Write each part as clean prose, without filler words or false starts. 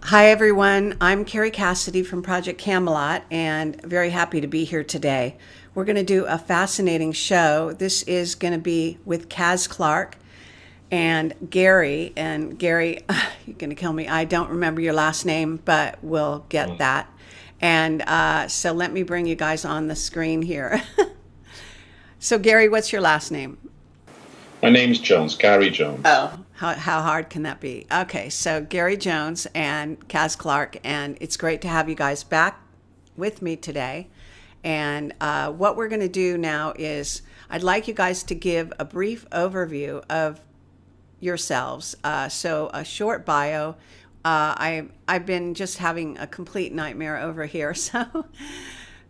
Hi, everyone. I'm Kerry Cassidy from Project Camelot and very happy to be here today. We're going to do a fascinating show. This is going to be with Caz Clarke and Gari. And Gari, you're going to kill me. I don't remember your last name, but we'll get that. And so let me bring you guys on the screen here. So Gari, what's your last name? My name's Jones, Gari Jones. Oh, how hard can that be? Okay, so Gari Jones and Caz Clarke, and it's great to have you guys back with me today. And what we're going to do now is I'd like you guys to give a brief overview of yourselves. So a short bio. I've been just having a complete nightmare over here, so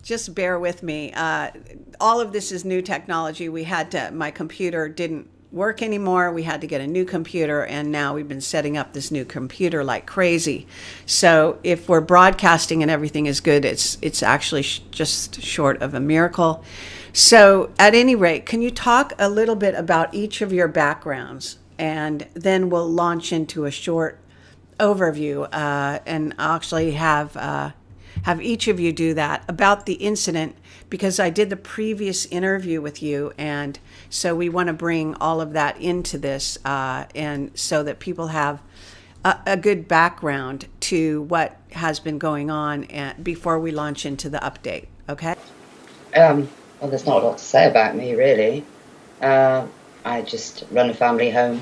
just bear with me. All of this is new technology. My computer didn't work anymore. We had to get a new computer, and now we've been setting up this new computer like crazy. So if we're broadcasting and everything is good, it's actually just short of a miracle. So at any rate, can you talk a little bit about each of your backgrounds, and then we'll launch into a short overview, and I'll actually have each of you do that about the incident, because I did the previous interview with you, and so we want to bring all of that into this, and so that people have a good background to what has been going on before we launch into the update. Okay? Well, there's not a lot to say about me, really. I just run a family home.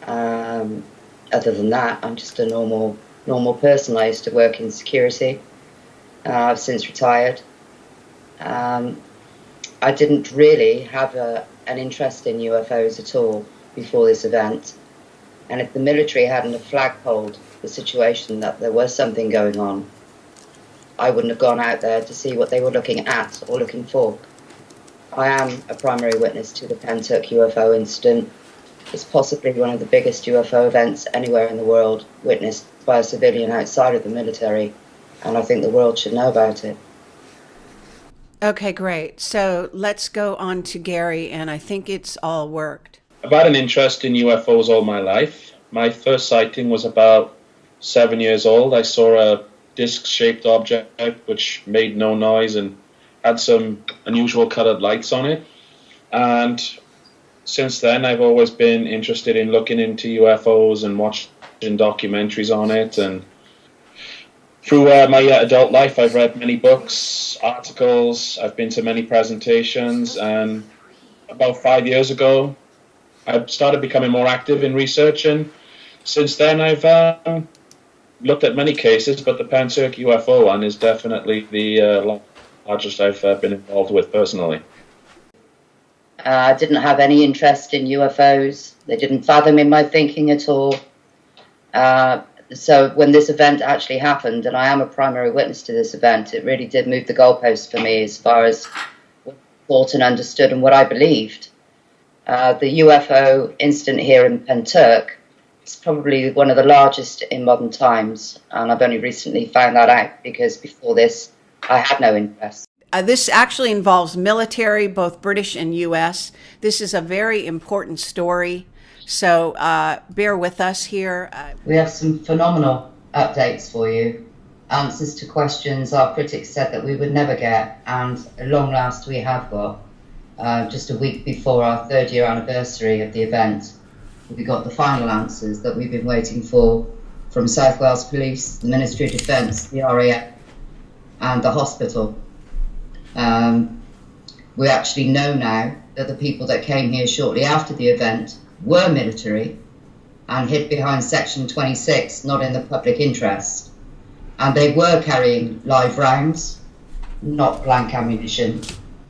Other than that, I'm just a normal person. I used to work in security. I've since retired. I didn't really have an interest in UFOs at all before this event. And if the military hadn't have flagpoled the situation that there was something going on, I wouldn't have gone out there to see what they were looking at or looking for. I am a primary witness to the Pentyrch UFO incident. It's possibly one of the biggest UFO events anywhere in the world, witnessed by a civilian outside of the military. And I think the world should know about it. Okay, great. So let's go on to Gari, and I think it's all worked. I've had an interest in UFOs all my life. My first sighting was about 7 years old. I saw a disc-shaped object which made no noise and had some unusual colored lights on it. And since then, I've always been interested in looking into UFOs and watching documentaries on it. And through my adult life, I've read many books, articles, I've been to many presentations, and about 5 years ago, I started becoming more active in research, and since then I've looked at many cases, but the Pentyrch UFO one is definitely the largest I've been involved with personally. I didn't have any interest in UFOs. They didn't fathom in my thinking at all. So when this event actually happened, and I am a primary witness to this event, it really did move the goalposts for me as far as what I thought and understood and what I believed. The UFO incident here in Pentyrch is probably one of the largest in modern times, and I've only recently found that out because before this I had no interest. This actually involves military, both British and U.S. This is a very important story. So bear with us here. We have some phenomenal updates for you. Answers to questions our critics said that we would never get, and at long last we have got. Just a week before our 3rd year anniversary of the event, we got the final answers that we've been waiting for from South Wales Police, the Ministry of Defence, the RAF, and the hospital. We actually know now that the people that came here shortly after the event were military and hid behind Section 26, not in the public interest. And they were carrying live rounds, not blank ammunition.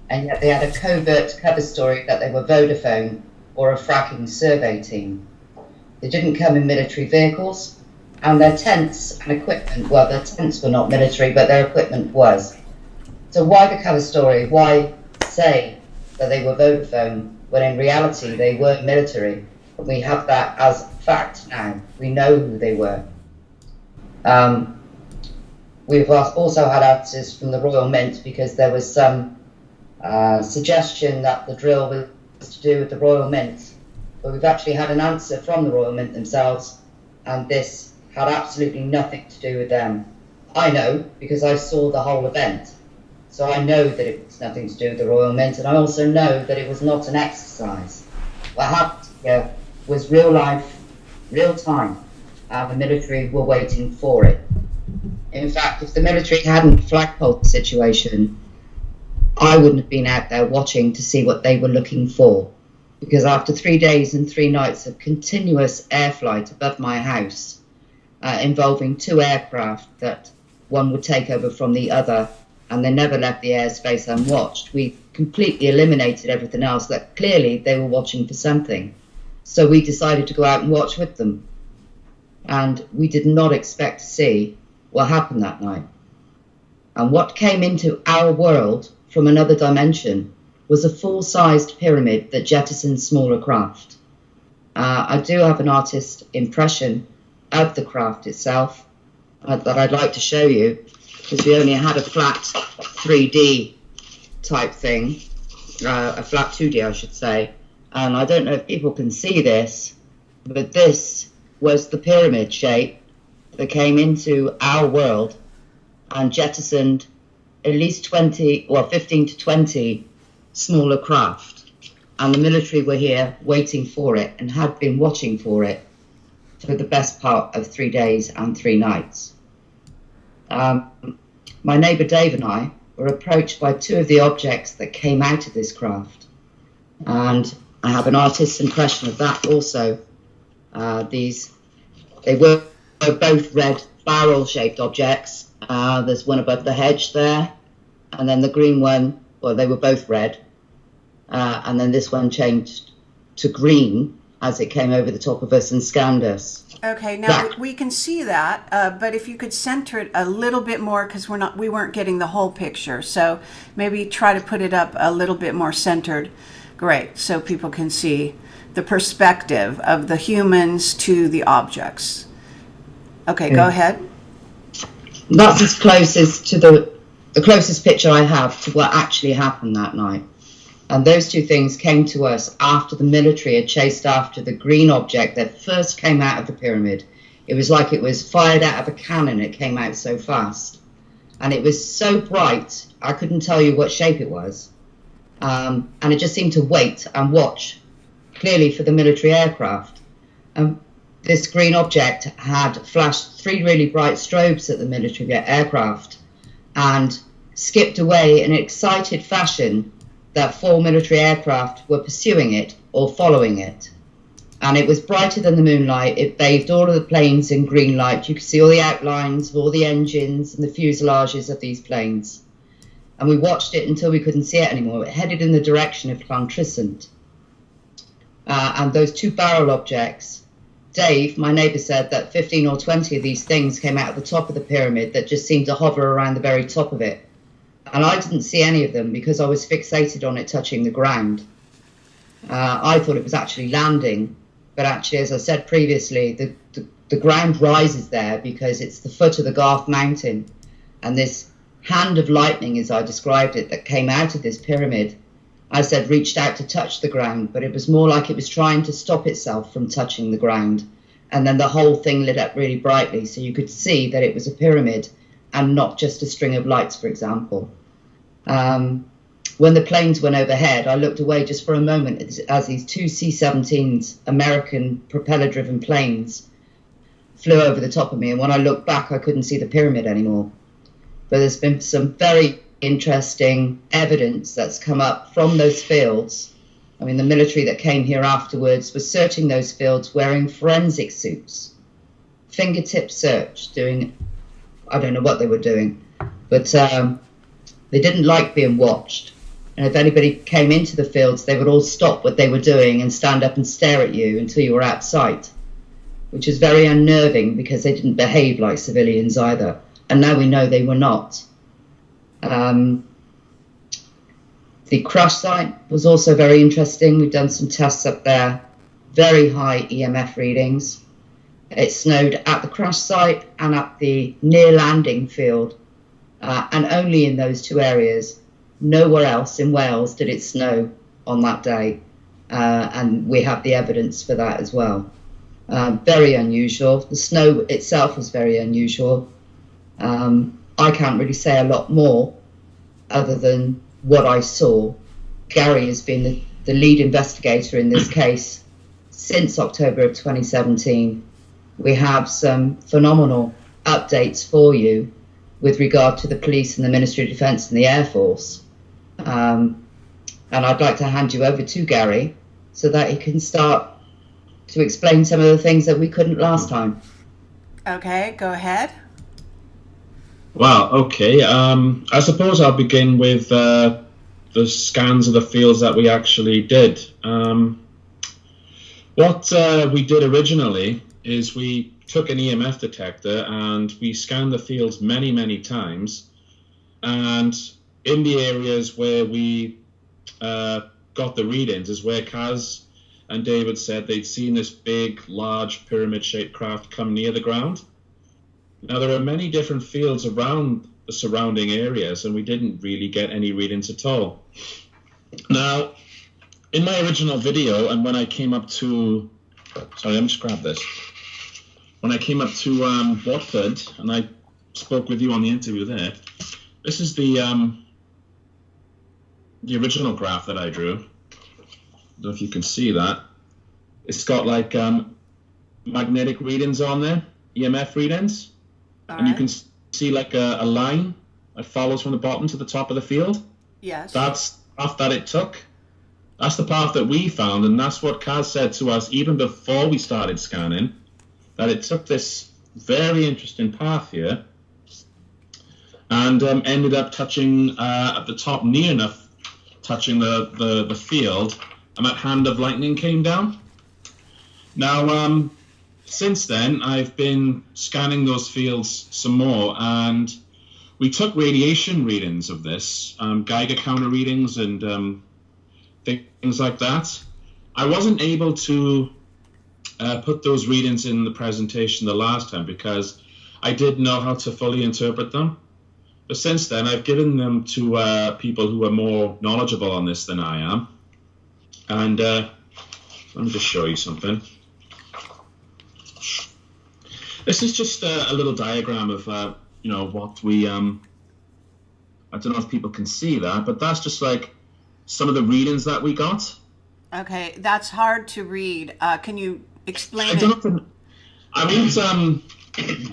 And yet they had a covert cover story that they were Vodafone or a fracking survey team. They didn't come in military vehicles, and their tents and equipment, well, their tents were not military, but their equipment was. So why the cover story? Why say that they were Vodafone when in reality they weren't military? And we have that as fact now. We know who they were. We've also had answers from the Royal Mint because there was some suggestion that the drill was to do with the Royal Mint. But we've actually had an answer from the Royal Mint themselves, and this had absolutely nothing to do with them. I know because I saw the whole event. So I know that it was nothing to do with the Royal Mint, and I also know that it was not an exercise. What happened here was real life, real time, and the military were waiting for it. In fact, if the military hadn't flagpoled the situation, I wouldn't have been out there watching to see what they were looking for. Because after 3 days and 3 nights of continuous air flight above my house, involving 2 aircraft that one would take over from the other, and they never left the airspace unwatched, we completely eliminated everything else that clearly they were watching for something. So we decided to go out and watch with them. And we did not expect to see what happened that night. And what came into our world from another dimension was a full-sized pyramid that jettisoned smaller craft. I do have an artist impression of the craft itself that I'd like to show you, because we only had a flat 3D type thing, a flat 2D I should say, and I don't know if people can see this, but this was the pyramid shape that came into our world and jettisoned at least 15 to 20 smaller craft, and the military were here waiting for it and had been watching for it for the best part of 3 days and 3 nights. My neighbour Dave and I were approached by 2 of the objects that came out of this craft, and I have an artist's impression of that also. They were both red barrel-shaped objects. There's one above the hedge there, and then the green one, well, they were both red, and then this one changed to green as it came over the top of us and scanned us. Okay, now we can see that, but if you could center it a little bit more, because we weren't getting the whole picture. So maybe try to put it up a little bit more centered. Great, so people can see the perspective of the humans to the objects. Okay, go ahead. That's as closest to the closest picture I have to what actually happened that night. And those 2 things came to us after the military had chased after the green object that first came out of the pyramid. It was like it was fired out of a cannon. It came out so fast. And it was so bright, I couldn't tell you what shape it was. And it just seemed to wait and watch, clearly for the military aircraft. This green object had flashed 3 really bright strobes at the military aircraft and skipped away in an excited fashion that 4 military aircraft were pursuing it or following it. And it was brighter than the moonlight. It bathed all of the planes in green light. You could see all the outlines of all the engines and the fuselages of these planes. And we watched it until we couldn't see it anymore. It headed in the direction of Pentyrch. And those 2 barrel objects, Dave, my neighbour, said that 15 or 20 of these things came out of the top of the pyramid that just seemed to hover around the very top of it. And I didn't see any of them because I was fixated on it touching the ground. I thought it was actually landing, but actually, as I said previously, the ground rises there because it's the foot of the Garth Mountain. And this hand of lightning, as I described it, that came out of this pyramid, I said reached out to touch the ground, but it was more like it was trying to stop itself from touching the ground. And then the whole thing lit up really brightly, so you could see that it was a pyramid and not just a string of lights, for example. When the planes went overhead, I looked away just for a moment as these 2 C-17s, American propeller-driven planes, flew over the top of me. And when I looked back, I couldn't see the pyramid anymore. But there's been some very interesting evidence that's come up from those fields. I mean, the military that came here afterwards was searching those fields wearing forensic suits, fingertip search, doing, I don't know what they were doing, but they didn't like being watched. And if anybody came into the fields, they would all stop what they were doing and stand up and stare at you until you were out of sight, which is very unnerving because they didn't behave like civilians either. And now we know they were not. The crash site was also very interesting. We've done some tests up there, very high EMF readings. It snowed at the crash site and at the near landing field, and only in those 2 areas. Nowhere else in Wales did it snow on that day, and we have the evidence for that as well. Very unusual. The snow itself was very unusual. I can't really say a lot more other than what I saw. Gary has been the lead investigator in this case since October of 2017. We have some phenomenal updates for you with regard to the police and the Ministry of Defence and the Air Force. And I'd like to hand you over to Gary so that he can start to explain some of the things that we couldn't last time. Okay, go ahead. Well, okay. I suppose I'll begin with the scans of the fields that we actually did. What we did originally is we took an EMF detector and we scanned the fields many, many times. And in the areas where we got the readings is where Caz and David said they'd seen this big, large, pyramid-shaped craft come near the ground. Now, there are many different fields around the surrounding areas, and we didn't really get any readings at all. Now, in my original video, and when I came up to... Sorry, let me just grab this. When I came up to Watford, and I spoke with you on the interview there, this is the original graph that I drew. I don't know if you can see that. It's got like magnetic readings on there, EMF readings. All and right. you can see like a line that follows from the bottom to the top of the field. Yes. That's the path that it took. That's the path that we found, and that's what Caz said to us even before we started scanning, that it took this very interesting path here and ended up touching at the top, near enough touching the field, and that hand of lightning came down. Now, since then, I've been scanning those fields some more, and we took radiation readings of this, Geiger counter readings and things like that. I wasn't able to put those readings in the presentation the last time because I didn't know how to fully interpret them. But since then, I've given them to people who are more knowledgeable on this than I am. And let me just show you something. This is just a little diagram of, you know, what we, I don't know if people can see that, but that's just like some of the readings that we got. Okay, that's hard to read. Can you explain I it? don't know if I mean,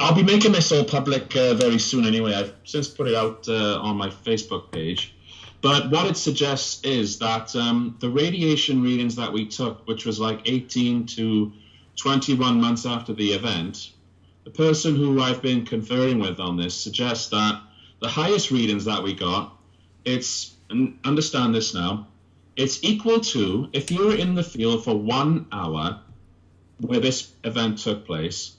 I'll be making this all public very soon anyway. I've since put it out on my Facebook page. But what it suggests is that the radiation readings that we took, which was like 18 to 21 months after the event, the person who I've been conferring with on this suggests that the highest readings that we got, it's, and understand this now, it's equal to, if you were in the field for 1 hour where this event took place,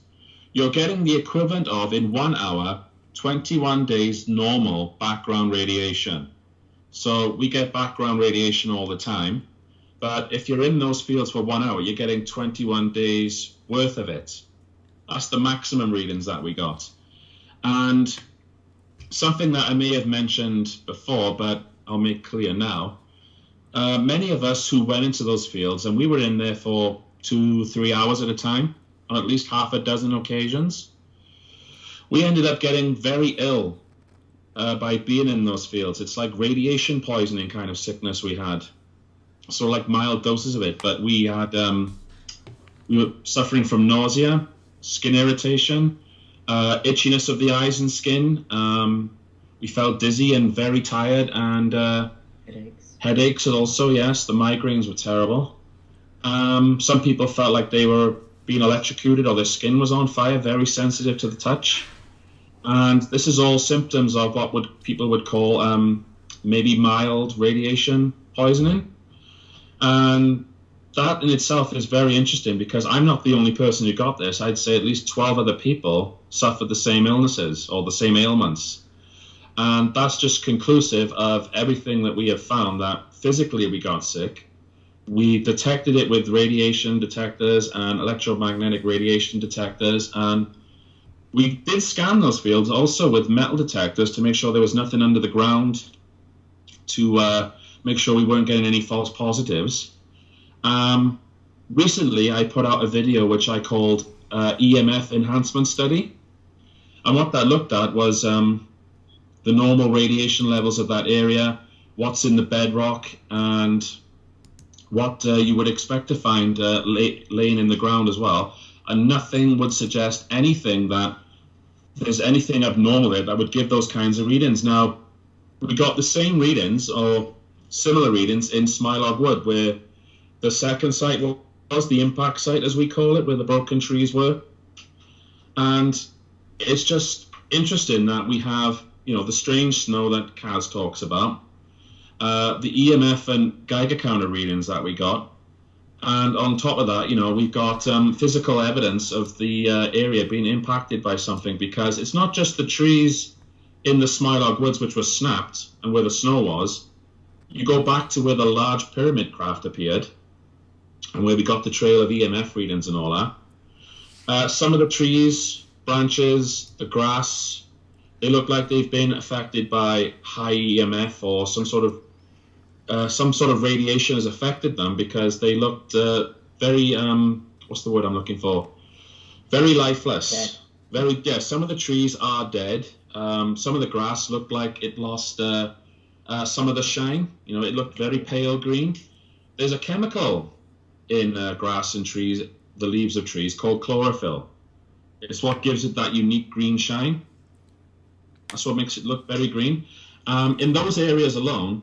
you're getting the equivalent of, in 1 hour, 21 days normal background radiation. So we get background radiation all the time, but if you're in those fields for 1 hour, you're getting 21 days worth of it. That's the maximum readings that we got. And something that I may have mentioned before, but I'll make clear now, many of us who went into those fields, and we were in there for 2-3 hours at a time, on at least half a dozen occasions, we ended up getting very ill by being in those fields. It's like radiation poisoning kind of sickness we had. So like mild doses of it, but we had, we were suffering from nausea, skin irritation, itchiness of the eyes and skin. We felt dizzy and very tired, and headaches also, yes, the migraines were terrible. Some people felt like they were being electrocuted or their skin was on fire, very sensitive to the touch. And this is all symptoms of what people would call maybe mild radiation poisoning. And that in itself is very interesting because I'm not the only person who got this. I'd say at least 12 other people suffered the same illnesses or the same ailments. And that's just conclusive of everything that we have found, that physically we got sick. We detected it with radiation detectors and electromagnetic radiation detectors, and we did scan those fields also with metal detectors to make sure there was nothing under the ground, to make sure we weren't getting any false positives. recently I put out a video which I called EMF Enhancement Study. And what that looked at was the normal radiation levels of that area, what's in the bedrock, and what you would expect to find laying in the ground as well. And nothing would suggest anything that there's anything abnormal there that would give those kinds of readings. Now, we got the same readings or similar readings in Smilog Wood, where the second site was the impact site, as we call it, where the broken trees were. And it's just interesting that we have, the strange snow that Caz talks about, the EMF and Geiger counter readings that we got. And on top of that, we've got physical evidence of the area being impacted by something, because it's not just the trees in the Smilog Woods which were snapped and where the snow was. You go back to where the large pyramid craft appeared and where we got the trail of EMF readings and all that. Some of the trees, branches, the grass, they look like they've been affected by high EMF, or some sort of radiation has affected them, because they looked very what's the word I'm looking for? Very lifeless. Dead. Some of the trees are dead. Some of the grass looked like it lost some of the shine. It looked very pale green. There's a chemical in grass and trees, the leaves of trees, called chlorophyll. It's what gives it that unique green shine. That's what makes it look very green. In those areas alone,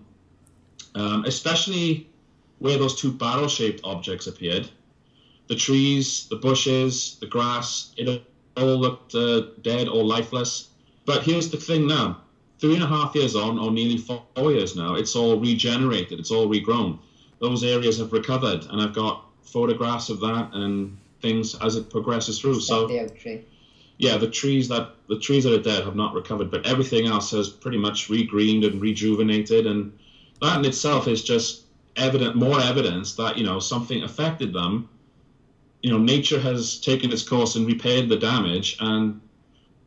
especially where those two barrel-shaped objects appeared, the trees, the bushes, the grass, it all looked dead or lifeless. But here's the thing now, 3.5 years on, or nearly 4 years now, it's all regenerated, it's all regrown. Those areas have recovered, and I've got photographs of that and things as it progresses through. So the oak tree. Yeah, the trees that are dead have not recovered, but everything else has pretty much regreened and rejuvenated, and that in itself is just more evidence that something affected them. Nature has taken its course and repaired the damage, and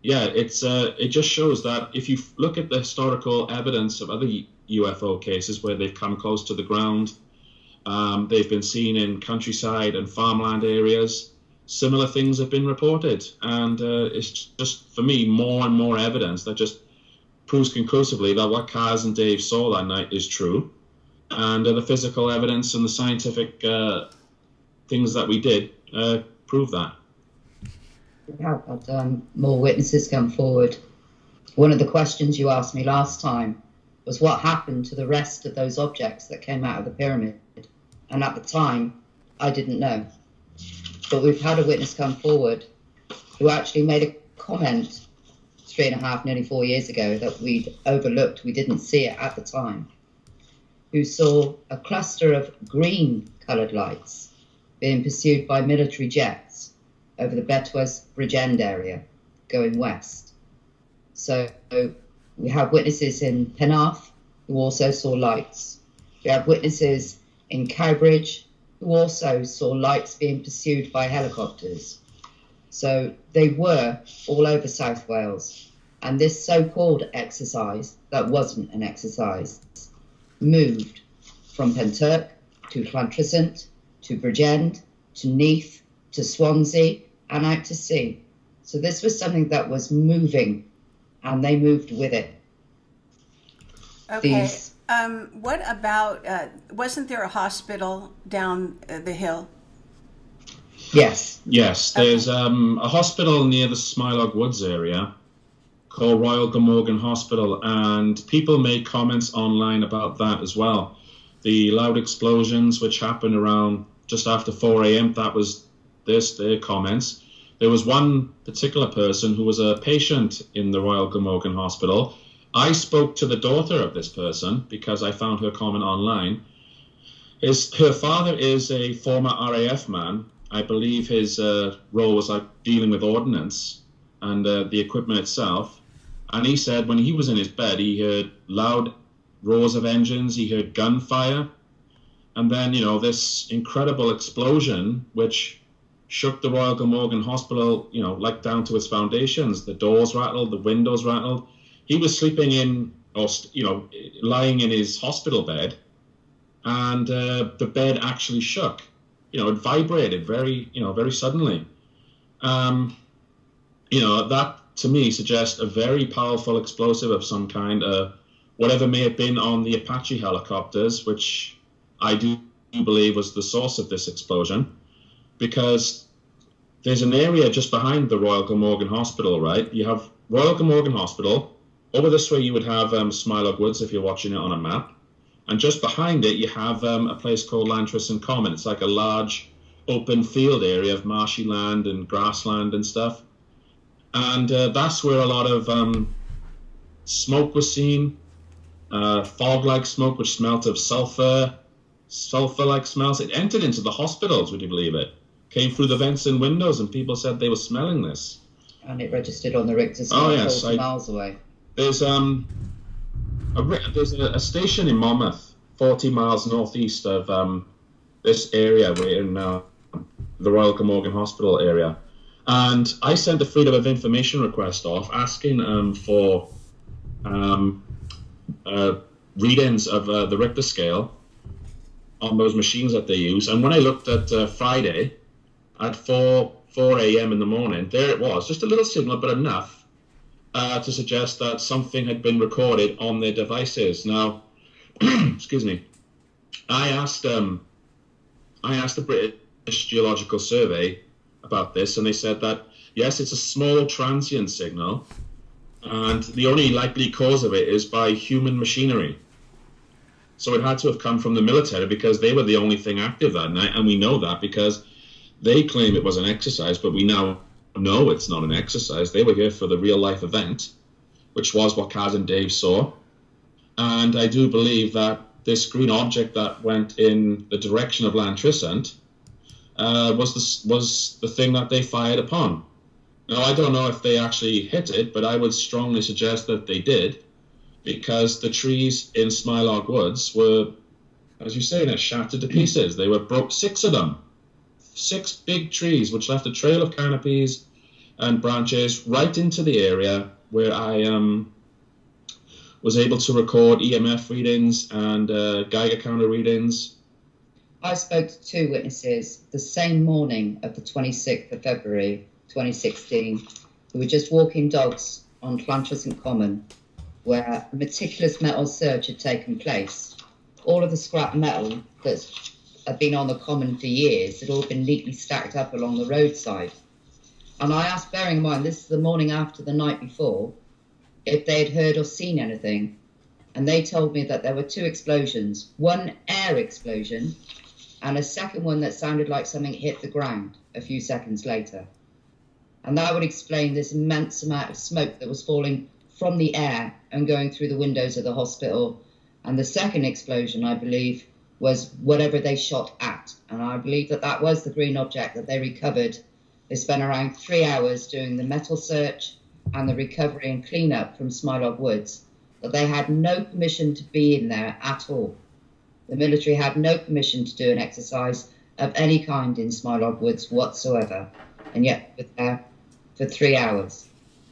it just shows that if you look at the historical evidence of other UFO cases where they've come close to the ground, they've been seen in countryside and farmland areas. Similar things have been reported, and it's just, for me, more and more evidence that just proves conclusively that what Caz and Dave saw that night is true, and the physical evidence and the scientific things that we did prove that. We have had more witnesses come forward. One of the questions you asked me last time was what happened to the rest of those objects that came out of the pyramid, and at the time I didn't know. But we've had a witness come forward who actually made a comment 3.5, nearly 4 years ago that we'd overlooked, we didn't see it at the time, who saw a cluster of green-coloured lights being pursued by military jets over the Betwas Bridge End area going west. So we have witnesses in Penarth who also saw lights. We have witnesses in Cowbridge who also saw lights being pursued by helicopters. So they were all over South Wales. And this so-called exercise, that wasn't an exercise, moved from Pentyrch to Llantrisant, to Bridgend, to Neath, to Swansea, and out to sea. So this was something that was moving, and they moved with it. Okay. What about, wasn't there a hospital down the hill? Yes. Yes, there's a hospital near the Smilog Woods area called Royal Glamorgan Hospital, and people made comments online about that as well. The loud explosions which happened around just after 4 a.m., that was their comments. There was one particular person who was a patient in the Royal Glamorgan Hospital. I spoke to the daughter of this person because I found her comment online. Her father is a former RAF man. I believe his role was like dealing with ordnance and the equipment itself. And he said when he was in his bed, he heard loud roars of engines, he heard gunfire, and then, this incredible explosion, which shook the Royal Glamorgan Hospital, like down to its foundations. The doors rattled, the windows rattled. He was sleeping in, or, lying in his hospital bed, and the bed actually shook. it vibrated very suddenly. That to me suggests a very powerful explosive of some kind, whatever may have been on the Apache helicopters, which I do believe was the source of this explosion, because there's an area just behind the Royal Glamorgan Hospital, right? You have Royal Glamorgan Hospital. Over this way you would have Smilog Woods if you're watching it on a map. And just behind it you have a place called Lantriston Common. It's like a large open field area of marshy land and grassland and stuff. And that's where a lot of smoke was seen, fog-like smoke which smelt of sulfur-like smells. It entered into the hospitals, would you believe it? Came through the vents and windows, and people said they were smelling this. And it registered on the Richter scale 40 miles away. There's a station in Monmouth, 40 miles northeast of this area. We're in the Royal Glamorgan Hospital area. And I sent a Freedom of Information request off asking for readings of the Richter scale on those machines that they use. And when I looked at Friday at 4 a.m. in the morning, there it was, just a little signal, but enough to suggest that something had been recorded on their devices. Now, excuse me, I asked the British Geological Survey about this, and they said that yes, it's a small transient signal, and the only likely cause of it is by human machinery. So it had to have come from the military, because they were the only thing active that night, and we know that because they claim it was an exercise, but we now know it's not an exercise. They were here for the real life event, which was what Caz and Dave saw. And I do believe that this green object that went in the direction of Lantriston was the thing that they fired upon. Now, I don't know if they actually hit it, but I would strongly suggest that they did, because the trees in Smilog Woods were, as you say, they're shattered to pieces. They were broke, 6 of them. 6 big trees, which left a trail of canopies and branches right into the area where I was able to record EMF readings and Geiger counter readings. I spoke to 2 witnesses the same morning of the 26th of February 2016 who were just walking dogs on Lantriston Common, where a meticulous metal search had taken place. All of the scrap metal that had been on the common for years had all been neatly stacked up along the roadside. And I asked, bearing in mind this is the morning after the night before, if they had heard or seen anything. And they told me that there were 2 explosions, one air explosion and a second one that sounded like something hit the ground a few seconds later. And that would explain this immense amount of smoke that was falling from the air and going through the windows of the hospital. And the second explosion, I believe, was whatever they shot at. And I believe that that was the green object that they recovered. They spent around 3 hours doing the metal search and the recovery and cleanup from Smilog Woods, but they had no permission to be in there at all. The military had no permission to do an exercise of any kind in Smilog Woods whatsoever, and yet were there for 3 hours.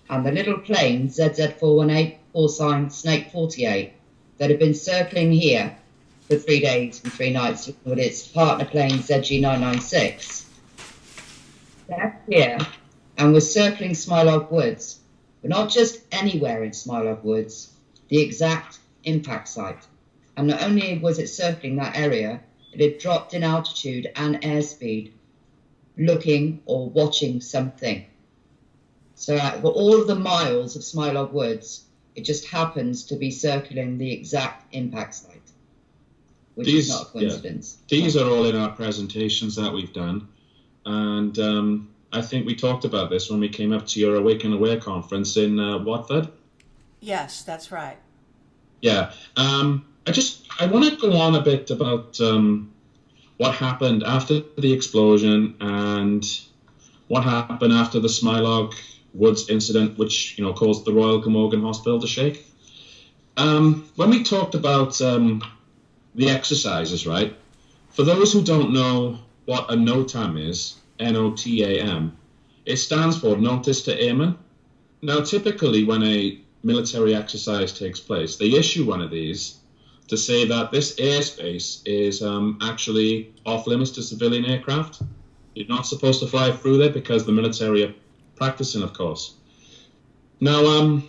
And the little plane, ZZ418, call sign Snake 48, that had been circling here for 3 days and 3 nights with its partner plane ZG996, left here and was circling Smilog Woods, but not just anywhere in Smilog Woods, the exact impact site. And not only was it circling that area, it had dropped in altitude and airspeed, looking or watching something. So for all of the miles of Smilog Woods, it just happens to be circling the exact impact site, which is not a coincidence. Yeah, these are all in our presentations that we've done. And I think we talked about this when we came up to your Awake and Aware conference in Watford. Yes, that's right. Yeah. I want to go on a bit about what happened after the explosion and what happened after the Smilog Woods incident, which caused the Royal Glamorgan Hospital to shake. When we talked about the exercises, right? For those who don't know what a NOTAM is, NOTAM, it stands for Notice to Airmen. Now, typically when a military exercise takes place, they issue one of these to say that this airspace is actually off limits to civilian aircraft. You're not supposed to fly through there because the military are practicing, of course. Now,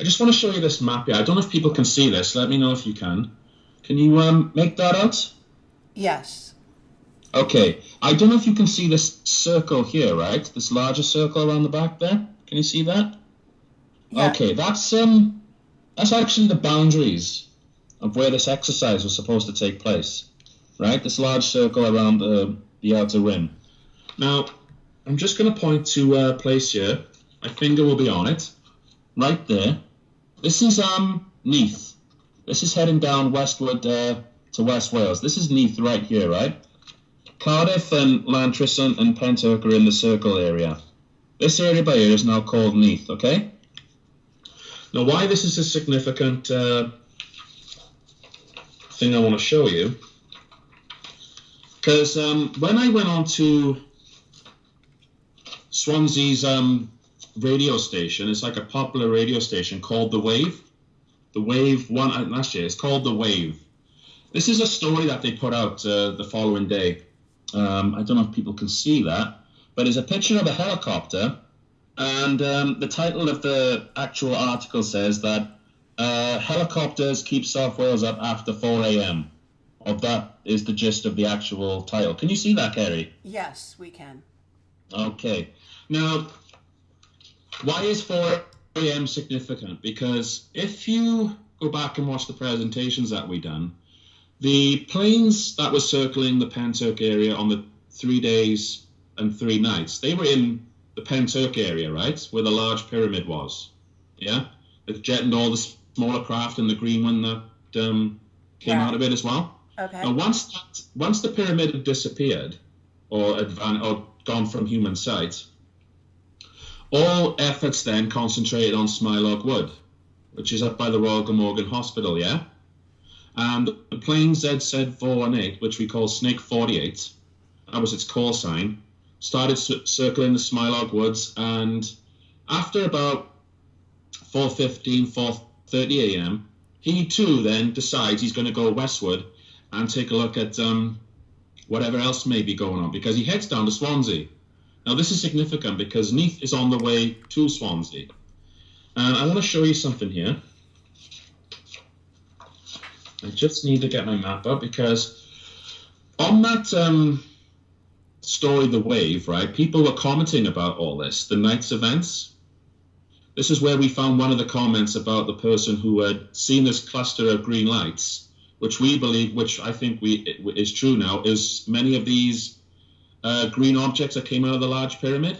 I just want to show you this map here. I don't know if people can see this. Let me know if you can. Can you make that out? Yes. Okay. I don't know if you can see this circle here, right? This larger circle around the back there. Can you see that? Yeah. Okay, that's actually the boundaries of where this exercise was supposed to take place, right? This large circle around the outer rim. Now, I'm just going to point to a place here. My finger will be on it, right there. This is Neath. This is heading down westward to West Wales. This is Neath right here, right? Cardiff and Llantrison and Pentyrch are in the circle area. This area by here is now called Neath, okay? Now, why this is a significant thing I want to show you, because when I went on to Swansea's radio station, it's like a popular radio station called The Wave. The Wave one last year. It's called The Wave. This is a story that they put out the following day. I don't know if people can see that, but it's a picture of a helicopter, and the title of the actual article says that helicopters keep South Wales up after 4 a.m. Or that is the gist of the actual title. Can you see that, Kerry? Yes, we can. Okay. Now, why is 4 a.m. significant? Because if you go back and watch the presentations that we done, the planes that were circling the Pentyrch area on the 3 days and 3 nights, they were in the Pentyrch area, right, where the large pyramid was. Yeah? It jetted all the smaller craft and the green one that came out of it as well. Okay. Now, once the pyramid had disappeared or gone from human sight, all efforts then concentrated on Smilog Wood, which is up by the Royal Glamorgan Hospital, yeah? And the plane ZZ418, which we call Snake 48, that was its call sign, started circling the Smilog Woods, and after about 4:30 a.m., he too then decides he's going to go westward and take a look at whatever else may be going on, because he heads down to Swansea. Now, this is significant because Neath is on the way to Swansea. And I want to show you something here. I just need to get my map up, because on that story, The Wave, right, people were commenting about all this, the night's events. This is where we found one of the comments about the person who had seen this cluster of green lights, which we believe, which I think is true now, is many of these green objects that came out of the large pyramid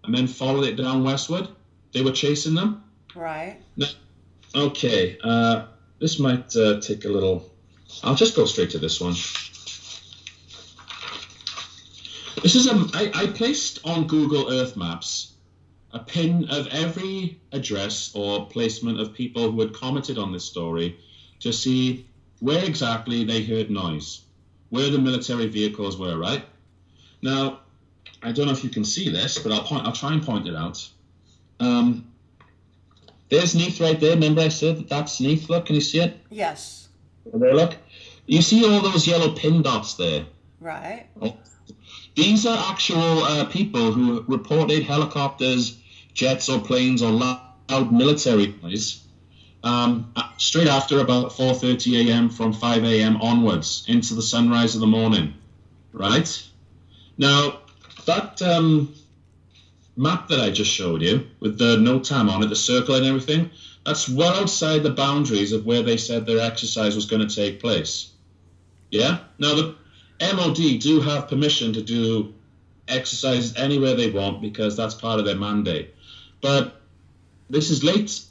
and then followed it down westward. They were chasing them. Right. Now, okay. This might take a little... I'll just go straight to this one. This is I placed on Google Earth Maps a pin of every address or placement of people who had commented on this story to see where exactly they heard noise, where the military vehicles were, right? Now, I don't know if you can see this, but I'll try and point it out. There's Neath right there. Remember I said that's Neath? Look, can you see it? Yes. There, look. You see all those yellow pin dots there? Right. Oh. These are actual people who reported helicopters, jets or planes or loud military noise straight after about 4:30 a.m. from 5 a.m. onwards into the sunrise of the morning, right? Now, that map that I just showed you with the no time on it, the circle and everything, that's well outside the boundaries of where they said their exercise was going to take place. Yeah? Now, the MOD do have permission to do exercises anywhere they want because that's part of their mandate. But this is late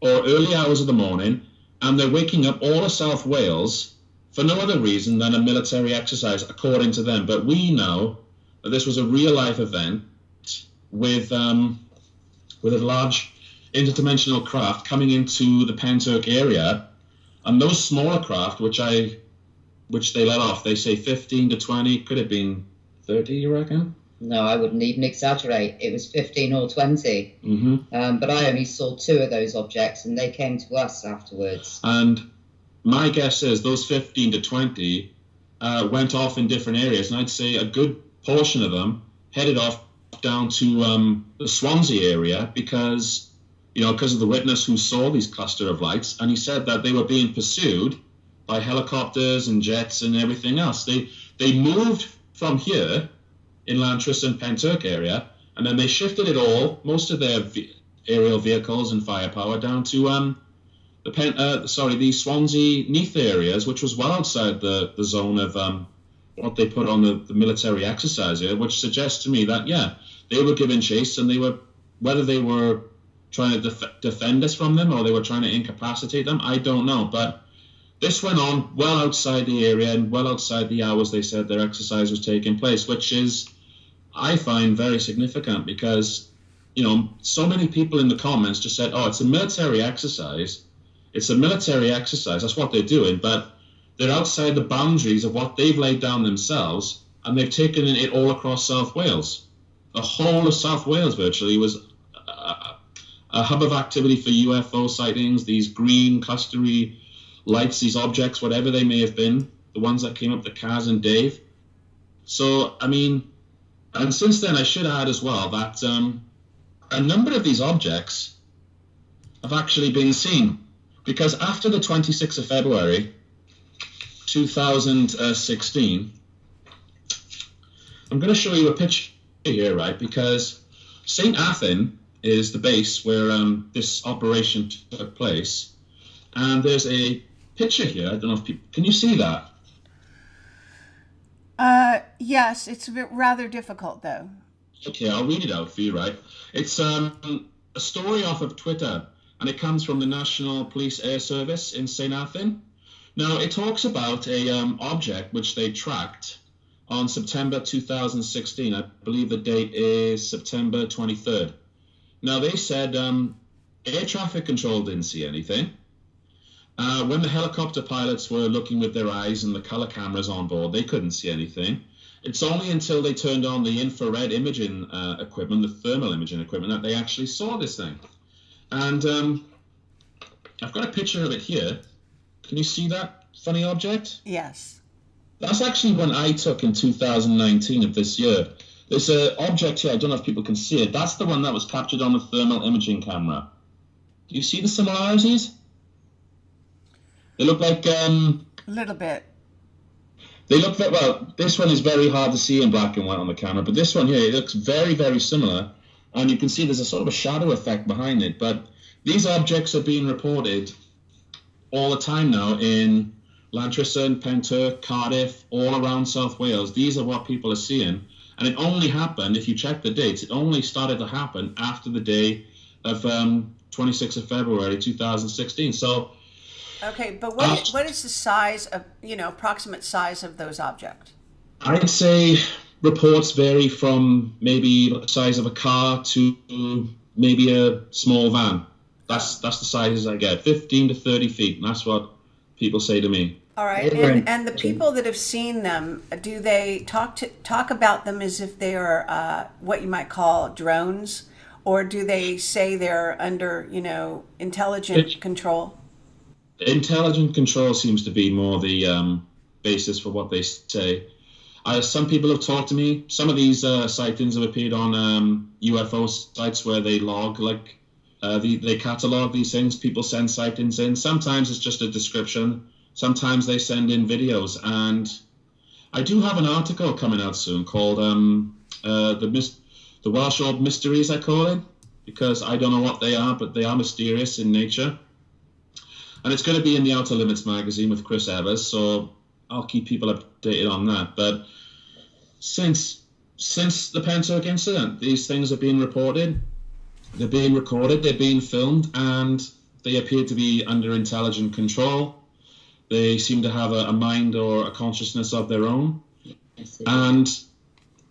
or early hours of the morning, and they're waking up all of South Wales for no other reason than a military exercise, according to them. But we know that this was a real-life event with a large interdimensional craft coming into the Pentyrch area, and those smaller craft, which they let off, they say 15 to 20, could have been 30, you reckon? No, I wouldn't even exaggerate. It was 15 or 20. Mm-hmm. But I only saw 2 of those objects, and they came to us afterwards. And my guess is those 15 to 20 went off in different areas, and I'd say a good portion of them headed off down to the Swansea area because of the witness who saw these cluster of lights, and he said that they were being pursued by helicopters and jets and everything else. They moved from here in Lantris and Pentyrch area, and then they shifted it all, most of their aerial vehicles and firepower, down to the Swansea Neath areas, which was well outside the zone of what they put on the military exercise here, which suggests to me that, yeah, they were given chase, and whether they were trying to defend us from them or they were trying to incapacitate them, I don't know. But this went on well outside the area and well outside the hours they said their exercise was taking place, which is, I find, very significant because, so many people in the comments just said, oh, it's a military exercise. It's a military exercise. That's what they're doing. But they're outside the boundaries of what they've laid down themselves, and they've taken it all across South Wales. The whole of South Wales virtually was a hub of activity for UFO sightings, these green clustery lights, these objects, whatever they may have been, the ones that came up to Caz and Dave. So, I mean, and since then I should add as well that a number of these objects have actually been seen, because after the 26th of February 2016, I'm going to show you a picture here, right? Because St. Athan is the base where this operation took place, and there's a picture here. I don't know if people can you see that? Yes, it's rather difficult though. Okay, I'll read it out for you, right? It's a story off of Twitter, and it comes from the National Police Air Service in St. Athan. Now, it talks about a object which they tracked on September 2016. I believe the date is September 23rd. Now, they said air traffic control didn't see anything. When the helicopter pilots were looking with their eyes and the color cameras on board, they couldn't see anything. It's only until they turned on the infrared imaging equipment, the thermal imaging equipment, that they actually saw this thing. And I've got a picture of it here. Can you see that funny object? Yes. That's actually one I took in 2019 of this year. There's an object here, I don't know if people can see it. That's the one that was captured on the thermal imaging camera. Do you see the similarities? They look like... a little bit. They look like, well, this one is very hard to see in black and white on the camera, but this one here, it looks very, very similar. And you can see there's a sort of a shadow effect behind it. But these objects are being reported all the time now in Lantriston, Pentyrch, Cardiff, all around South Wales. These are what people are seeing. And it only happened, if you check the dates, it only started to happen after the day of 26th of February 2016. So... Okay, but what is the size of, approximate size of those objects? I'd say reports vary from maybe the size of a car to maybe a small van. That's the sizes I get, 15 to 30 feet, and that's what people say to me. All right, and the people that have seen them, do they talk about them as if they are what you might call drones, or do they say they're under, intelligent control? Intelligent control seems to be more the basis for what they say. Some people have talked to me. Some of these sightings have appeared on UFO sites where they log, they catalog these things. People send sightings in. Sometimes it's just a description. Sometimes they send in videos. And I do have an article coming out soon called the Welsh Orb Mysteries, I call it, because I don't know what they are, but they are mysterious in nature. And it's going to be in the Outer Limits magazine with Chris Evers, so I'll keep people updated on that. But since the Pentyrch Incident, these things are being reported, they're being recorded, they're being filmed, and they appear to be under intelligent control. They seem to have a mind or a consciousness of their own. And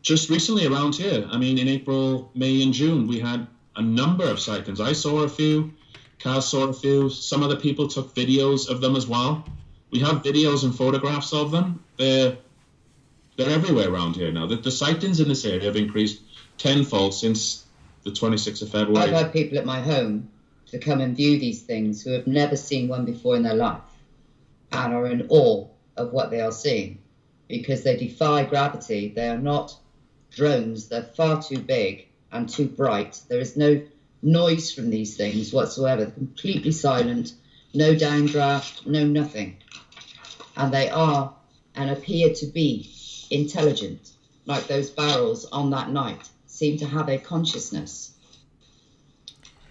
just recently around here, in April, May, and June, we had a number of sightings. I saw a few. Caz saw a few. Some other people took videos of them as well. We have videos and photographs of them. They're everywhere around here now. The sightings in this area have increased tenfold since the 26th of February. I've had people at my home to come and view these things who have never seen one before in their life. and are in awe of what they are seeing because they defy gravity. They are not drones. They're far too big and too bright. There is no noise from these things whatsoever. They're completely silent, no downdraft, no nothing. And they are and appear to be intelligent, like those barrels on that night seem to have a consciousness.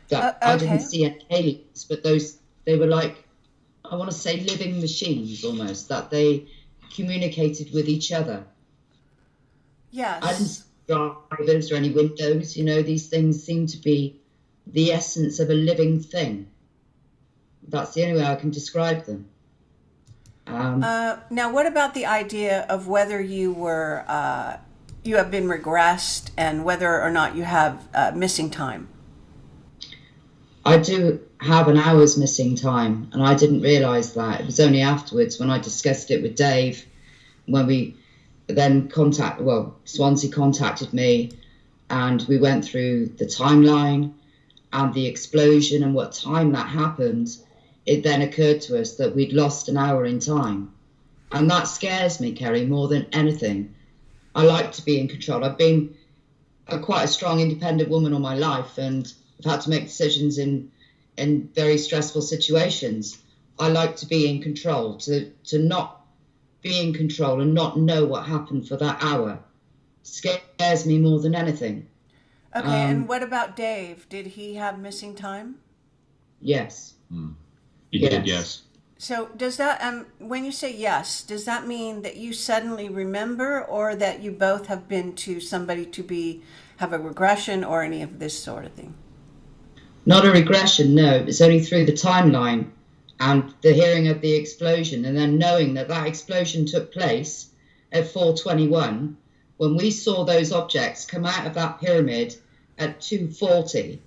That okay. I didn't see any aliens, but they were like, I want to say living machines almost, that they communicated with each other. Yes. I didn't see drivers or any windows. You know, these things seem to be the essence of a living thing. That's the only way I can describe them. Now, what about the idea of whether you were you have been regressed and whether or not you have missing time? I do have an hour's missing time, and I didn't realise that. It was only afterwards when I discussed it with Dave, when we then Swansea contacted me, and we went through the timeline and the explosion and what time that happened. It then occurred to us that we'd lost an hour in time. And that scares me, Kerry, more than anything. I like to be in control. I've been quite a strong, independent woman all my life, and I've had to make decisions in very stressful situations. I like to be in control. To not be in control and not know what happened for that hour scares me more than anything. Okay, and what about Dave? Did he have missing time? Yes. He did, yes. So does that, when you say yes, does that mean that you suddenly remember, or that you both have been to somebody to have a regression or any of this sort of thing? Not a regression, no. It's only through the timeline and the hearing of the explosion, and then knowing that that explosion took place at 4:21 when we saw those objects come out of that pyramid at 2:40.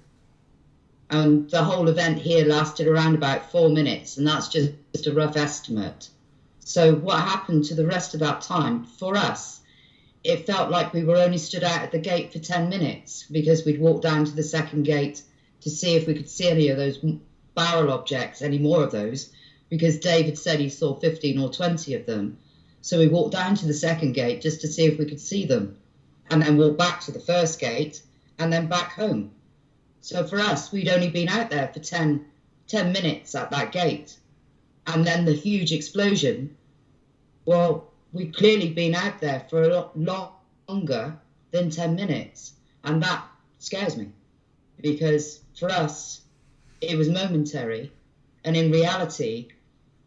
And the whole event here lasted around about 4 minutes, and that's just a rough estimate. So what happened to the rest of that time? For us, it felt like we were only stood out at the gate for 10 minutes because we'd walked down to the second gate to see if we could see any of those barrel objects, any more of those, because David said he saw 15 or 20 of them. So we walked down to the second gate just to see if we could see them, and then walked back to the first gate and then back home. So for us, we'd only been out there for 10 minutes at that gate. And then the huge explosion, well, we'd clearly been out there for a lot longer than 10 minutes. And that scares me because for us, it was momentary. And in reality,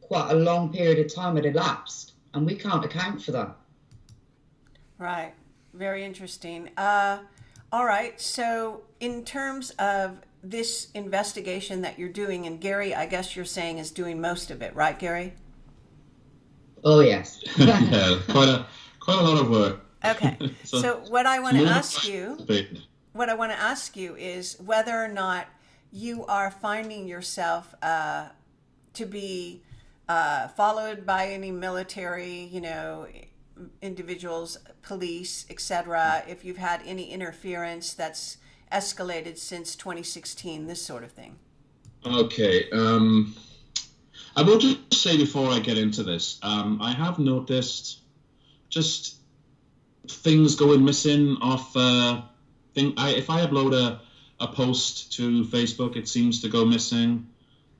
quite a long period of time had elapsed. And we can't account for that. Right. Very interesting. All right. So in terms of this investigation that you're doing, and Gary, I guess you're saying is doing most of it, right, Gary? Oh, yes. Yeah, quite a lot of work. Okay. So what I want to ask you is whether or not you are finding yourself to be followed by any military, individuals, police, etc., if you've had any interference that's escalated since 2016, this sort of thing. Okay. I will just say before I get into this, I have noticed just things going missing off. If I upload a post to Facebook, it seems to go missing.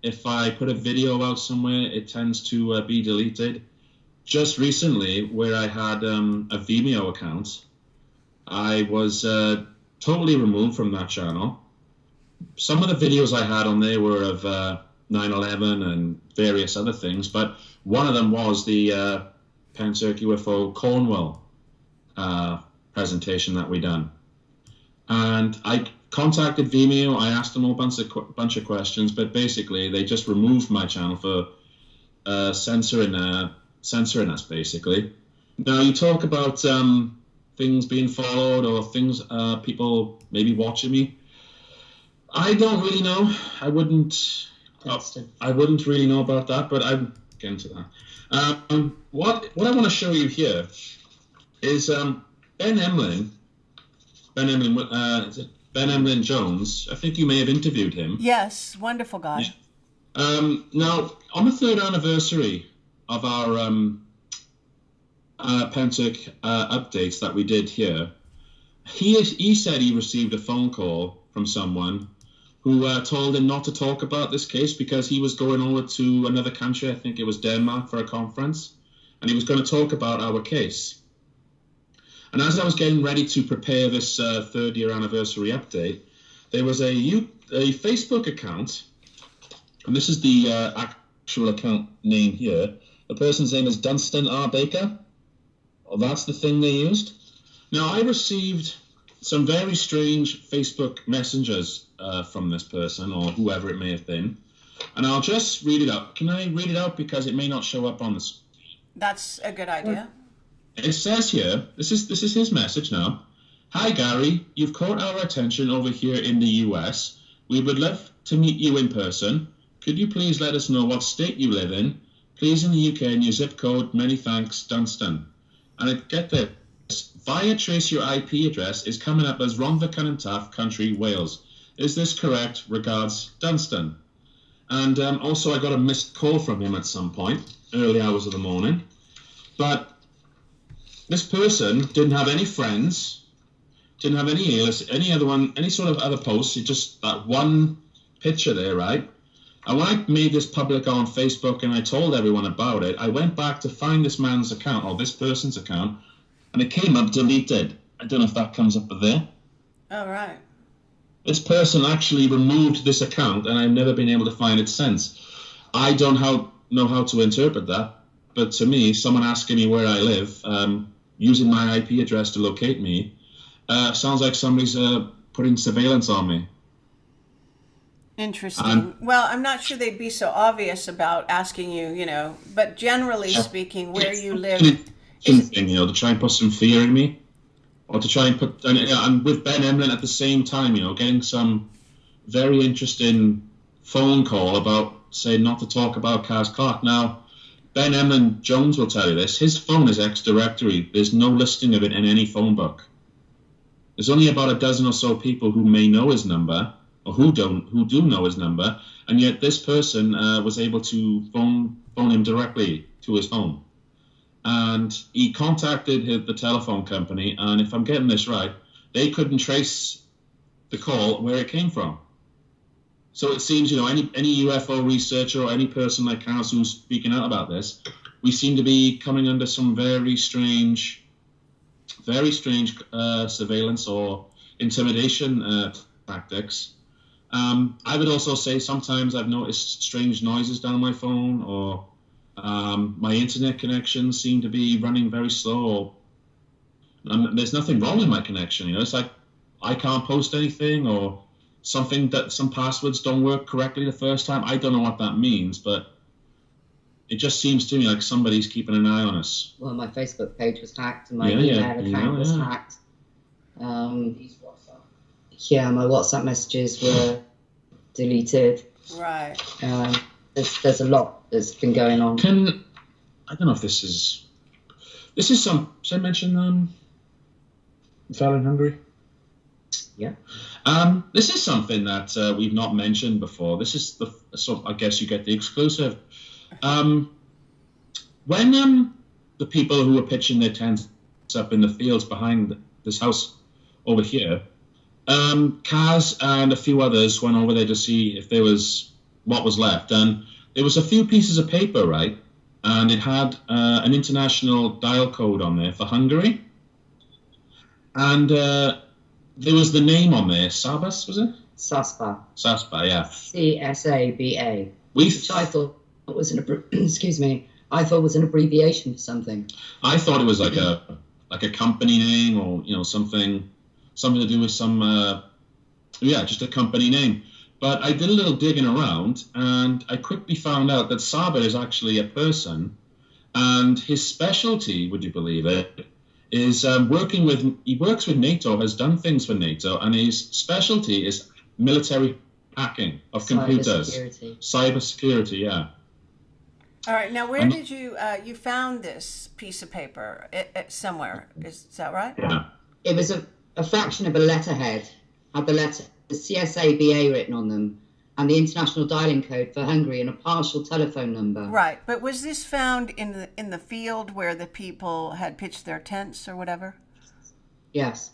If I put a video out somewhere, it tends to be deleted. Just recently, where I had a Vimeo account, I was totally removed from that channel. Some of the videos I had on there were of 9/11 and various other things, but one of them was the Pentyrch UFO Cornwall presentation that we done. And I contacted Vimeo. I asked them a bunch of questions, but basically they just removed my channel for censoring us, basically. Now, you talk about things being followed or things, people maybe watching me. I don't really know. I wouldn't really know about that, but I'm getting to that. What I want to show you here is Ben Emlyn Jones. I think you may have interviewed him. Yes, wonderful guy. Yeah. Now, on the 3rd anniversary of our Pentyrch updates that we did here, he said he received a phone call from someone who told him not to talk about this case because he was going over to another country, I think it was Denmark, for a conference, and he was going to talk about our case. And as I was getting ready to prepare this third year anniversary update, there was a Facebook account, and this is the actual account name here. The person's name is Dunstan R. Baker. Well, that's the thing they used. Now, I received some very strange Facebook messages from this person, or whoever it may have been. And I'll just read it out. Can I read it out? Because it may not show up on the screen. That's a good idea. It says here, this is his message now. Hi, Gary. You've caught our attention over here in the US. We would love to meet you in person. Could you please let us know what state you live in? Please in the UK and your zip code. Many thanks, Dunstan. And get this. Via trace your IP address is coming up as Rhondda Cynon Country, Wales. Is this correct? Regards, Dunstan. And also I got a missed call from him at some point, early hours of the morning. But this person didn't have any friends, didn't have any any sort of other posts. It's just that one picture there, right? And when I made this public on Facebook and I told everyone about it, I went back to find this man's account, or this person's account, and it came up deleted. I don't know if that comes up there. Oh, right. This person actually removed this account, and I've never been able to find it since. I don't know how to interpret that, but to me, someone asking me where I live, using my IP address to locate me, sounds like somebody's putting surveillance on me. Interesting. Well, I'm not sure they'd be so obvious about asking you, but generally speaking, where you live. Thing, to try and put some fear in me, or to try and put. And with Ben Emlyn at the same time, getting some very interesting phone call about saying not to talk about Caz Clarke. Now, Ben Emlyn Jones will tell you this. His phone is ex-directory. There's no listing of it in any phone book. There's only about a dozen or so people who may know his number, or who do know his number, and yet this person was able to phone him directly to his phone. And he contacted the telephone company, and if I'm getting this right, they couldn't trace the call where it came from. So it seems, any UFO researcher or any person like Caz who's speaking out about this, we seem to be coming under some very strange surveillance or intimidation tactics. I would also say sometimes I've noticed strange noises down my phone, or my internet connections seem to be running very slow. There's nothing wrong with my connection. It's like I can't post anything, or something that some passwords don't work correctly the first time. I don't know what that means, but it just seems to me like somebody's keeping an eye on us. Well, my Facebook page was hacked, and my email account was hacked. Yeah, my WhatsApp messages were deleted. Right. There's a lot that's been going on. I don't know if this is some. Should I mention Fell in Hungary? Yeah. This is something that we've not mentioned before. This is I guess you get the exclusive. When the people who were pitching their tents up in the fields behind this house over here, Caz and a few others went over there to see if there was what was left, and there was a few pieces of paper, right? And it had an international dial code on there for Hungary, and there was the name on there. Sabas, was it? SASPA. SASPA, yeah. CSABA. Which I thought was excuse me. I thought was an abbreviation for something. I thought it was like a company name, or something to do with some just a company name. But I did a little digging around, and I quickly found out that Sabas is actually a person, and his specialty, would you believe it, is he works with NATO, has done things for NATO, and his specialty is military hacking of computers. Cybersecurity, yeah. All right, now where did you found this piece of paper? Somewhere, is that right? Yeah. It was a fraction of a letterhead, had the letter the CSABA written on them, and the international dialing code for Hungary and a partial telephone number. Right, but was this found in the field where the people had pitched their tents or whatever? Yes.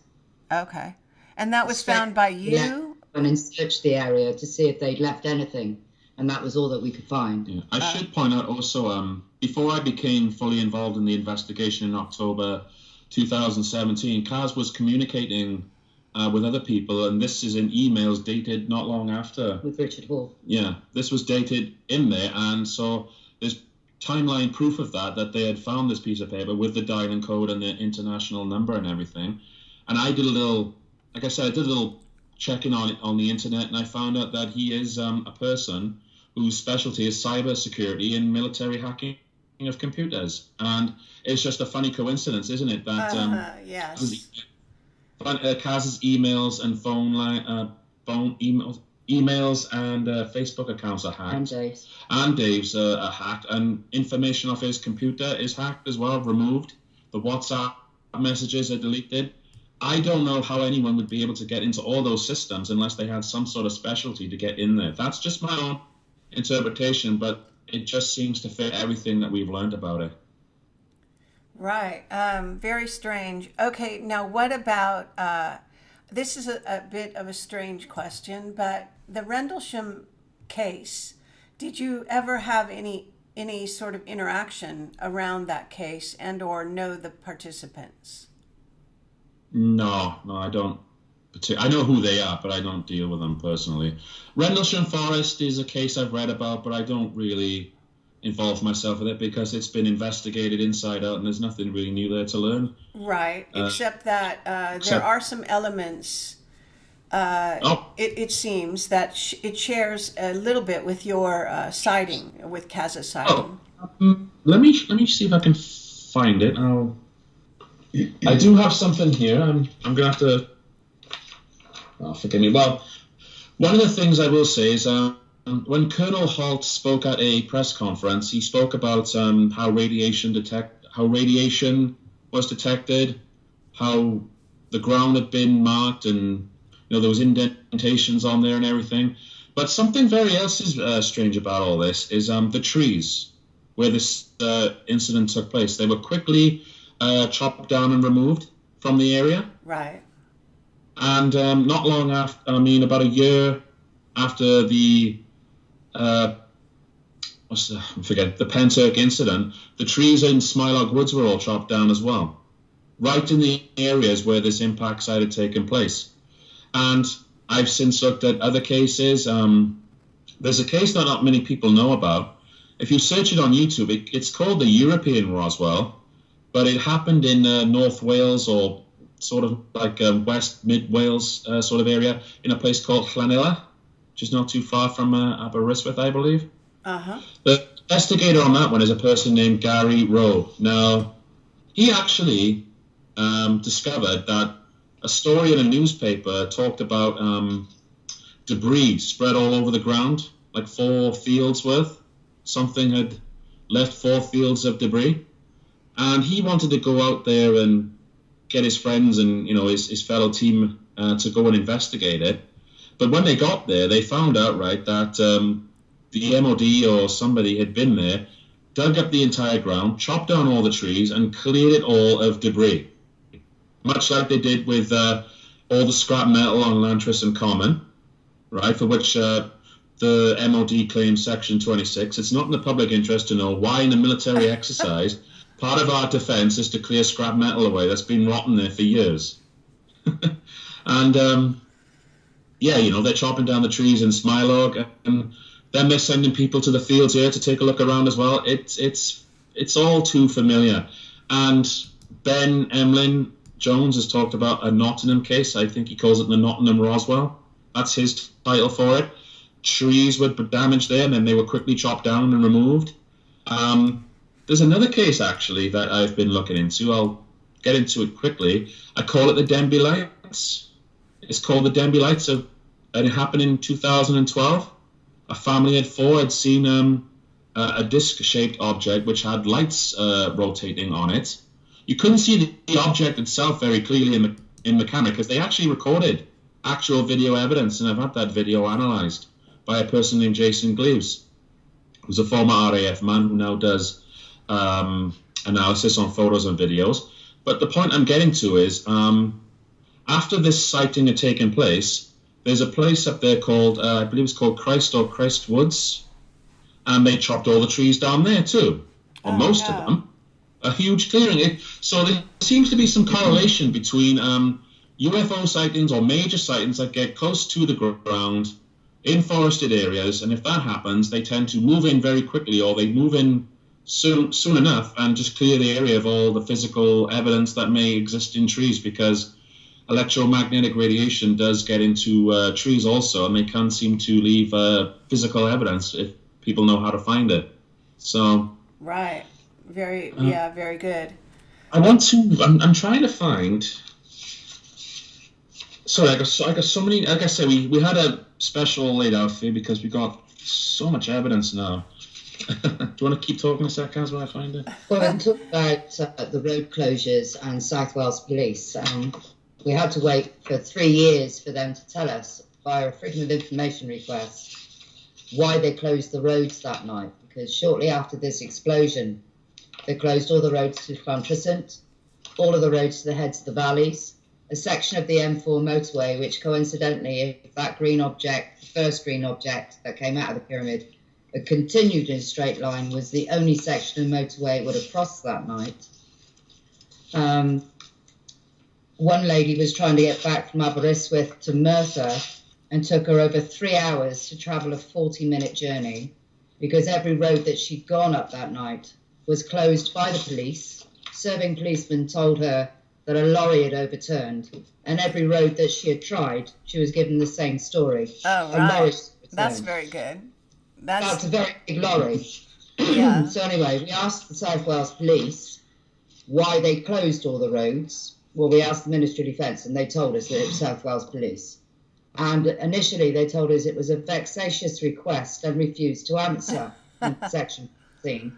Okay, and that was found by you? Yeah, and searched the area to see if they'd left anything, and that was all that we could find. Yeah. I should point out also, before I became fully involved in the investigation in October 2017, Caz was communicating with other people, and this is in emails dated not long after. With Richard Hall. Yeah, this was dated in there, and so there's timeline proof of that they had found this piece of paper with the dialing code and the international number and everything. And I did a little, like I said, I did a little checking on the internet, and I found out that he is a person whose specialty is cyber security and military hacking of computers. And it's just a funny coincidence, isn't it, that yes. Caz's emails and emails and Facebook accounts are hacked. And Dave's are hacked, and information off his computer is hacked as well, removed. The WhatsApp messages are deleted. I don't know how anyone would be able to get into all those systems unless they had some sort of specialty to get in there. That's just my own interpretation, but it just seems to fit everything that we've learned about it. Right. Very strange. Okay, now what about, this is a bit of a strange question, but the Rendelsham case, did you ever have any sort of interaction around that case and or know the participants? No, I don't. I know who they are, but I don't deal with them personally. Rendlesham Forest is a case I've read about, but I don't really involve myself with it because it's been investigated inside out and there's nothing really new there to learn. Right, except that there are some elements, it seems, that it shares a little bit with your sighting, with Caz's sighting. Let me see if I can find it. I do have something here. I'm going to have to... Oh, forgive me. Well, one of the things I will say is when Colonel Holt spoke at a press conference, he spoke about how radiation was detected, how the ground had been marked, and there was indentations on there and everything. But something very else is strange about all this is the trees where this incident took place. They were quickly chopped down and removed from the area. Right. And not long after, about a year after the the Pentyrch Incident, the trees in Smilog Woods were all chopped down as well, right in the areas where this impact site had taken place. And I've since looked at other cases. There's a case that not many people know about. If you search it on YouTube, it's called the European Roswell, but it happened in North Wales, or sort of like West Mid Wales sort of area, in a place called Llanilla, which is not too far from Aberystwyth, I believe. Uh-huh. The investigator on that one is a person named Gari Rowe. Now, he actually discovered that a story in a newspaper talked about debris spread all over the ground, like 4 fields worth. Something had left 4 fields of debris. And he wanted to go out there and get his friends and his fellow team to go and investigate it. But when they got there, they found out that the MOD or somebody had been there, dug up the entire ground, chopped down all the trees, and cleared it all of debris, much like they did with all the scrap metal on Lantris and Common, right? For which the MOD claims Section 26. It's not in the public interest to know why, in a military exercise, part of our defense is to clear scrap metal away that's been rotten there for years. And they're chopping down the trees in Smilog, and then they're sending people to the fields here to take a look around as well. It's all too familiar. And Ben Emlyn Jones has talked about a Nottingham case. I think he calls it the Nottingham Roswell. That's his title for it. Trees were damaged there, and then they were quickly chopped down and removed. There's another case, actually, that I've been looking into. I'll get into it quickly. I call it the Denby Lights. It's called the Denby Lights, and it happened in 2012. A family of 4 had seen a disc-shaped object which had lights rotating on it. You couldn't see the object itself very clearly in the camera because they actually recorded actual video evidence, and I've had that video analysed by a person named Jason Gleaves, who's a former RAF man who now does analysis on photos and videos. But the point I'm getting to is, after this sighting had taken place, there's a place up there called, I believe it's called Christ Woods, and they chopped all the trees down there too, or most of them. A huge clearing. So there seems to be some correlation between UFO sightings or major sightings that get close to the ground in forested areas, and if that happens, they tend to move in very quickly, or they move in soon enough and just clear the area of all the physical evidence that may exist in trees, because electromagnetic radiation does get into trees also, and they can seem to leave physical evidence if people know how to find it. So right, very good. I'm trying to find. Sorry, I got so many. Like I said, we had a special laid out for you because we got so much evidence now. Do you want to keep talking a sec, Caz, while I find it? Well, we talk about the road closures and South Wales Police. We had to wait for 3 years for them to tell us via a freedom of information request why they closed the roads that night. Because shortly after this explosion, they closed all the roads to Llantrisant, all of the roads to the heads of the valleys, a section of the M4 motorway, which coincidentally, if that green object, the first green object that came out of the pyramid, had continued in a straight line, was the only section of motorway it would have crossed that night. One lady was trying to get back from Aberystwyth to Merthyr and took her over 3 hours to travel a 40-minute journey, because every road that she'd gone up that night was closed by the police. Serving policemen told her that a lorry had overturned, and every road that she had tried, she was given the same story. Oh, right. That's very good. That's a very big lorry. Yeah. So anyway, we asked the South Wales Police why they closed all the roads. Well, we asked the Ministry of Defence, and they told us that it was South Wales Police. And initially, they told us it was a vexatious request and refused to answer in Section 15.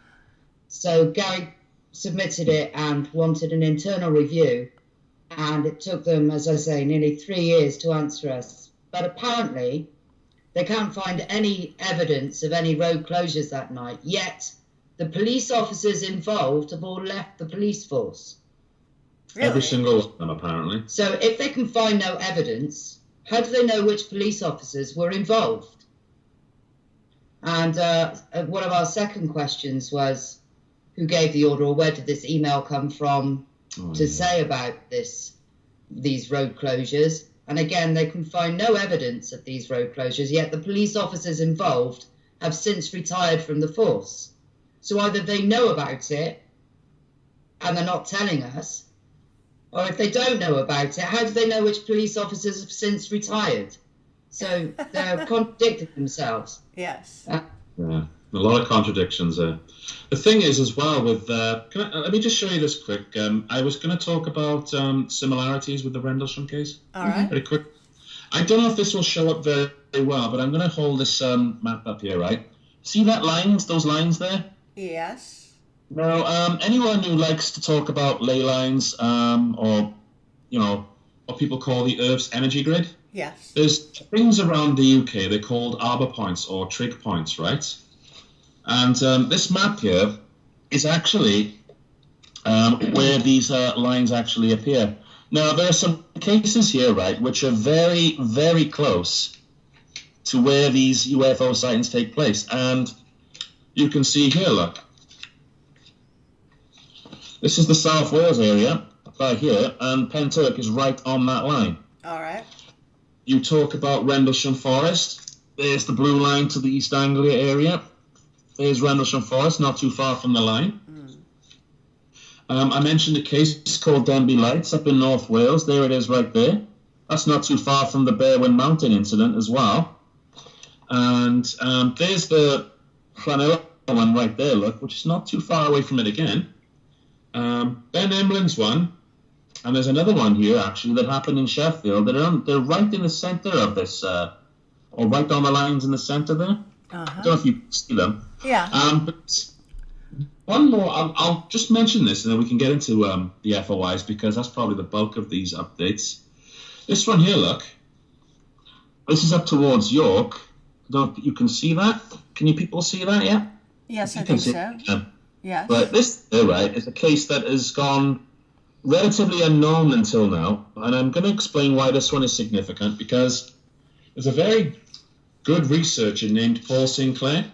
So Gari submitted it and wanted an internal review, and it took them, as I say, nearly 3 years to answer us. But apparently, they can't find any evidence of any road closures that night, yet the police officers involved have all left the police force. Really? Every single one of them, apparently. So if they can find no evidence, how do they know which police officers were involved? And one of our second questions was, who gave the order, or where did this email come from say about these road closures? And again, they can find no evidence of these road closures, yet the police officers involved have since retired from the force. So either they know about it and they're not telling us, or if they don't know about it, how do they know which police officers have since retired? So they're contradicting themselves. Yes. Yeah, a lot of contradictions there. The thing is, as well, with let me just show you this quick. I was going to talk about similarities with the Rendelsham case. All right. Very quick. I don't know if this will show up very, very well, but I'm going to hold this map up here, right? See those lines there? Yes. Now, anyone who likes to talk about ley lines, or what people call the Earth's energy grid. Yes. There's things around the UK, they're called arbor points or trig points, right? And this map here is actually where these lines actually appear. Now, there are some cases here, right, which are very, very close to where these UFO sightings take place. And you can see here, look. This is the South Wales area, right here, and Pentyrch is right on that line. All right. You talk about Rendlesham Forest. There's the blue line to the East Anglia area. There's Rendlesham Forest, not too far from the line. I mentioned a case called Denby Lights up in North Wales. There it is right there. That's not too far from the Berwyn Mountain incident as well. And there's the Llanelli one right there, look, which is not too far away from it again. Ben Emlyn's one, and there's another one here actually that happened in Sheffield. They're right in the centre of this, or right on the lines in the centre there. I don't know if you see them. Yeah. But one more, I'll just mention this, and then we can get into the FOIs, because that's probably the bulk of these updates. This one here, look. This is up towards York. you can see that. Can you people see that? Yeah. Yes, You I can think see so. it. Yes. Right. This, right, is a case that has gone relatively unknown until now, and I'm going to explain why this one is significant, because there's a very good researcher named Paul Sinclair,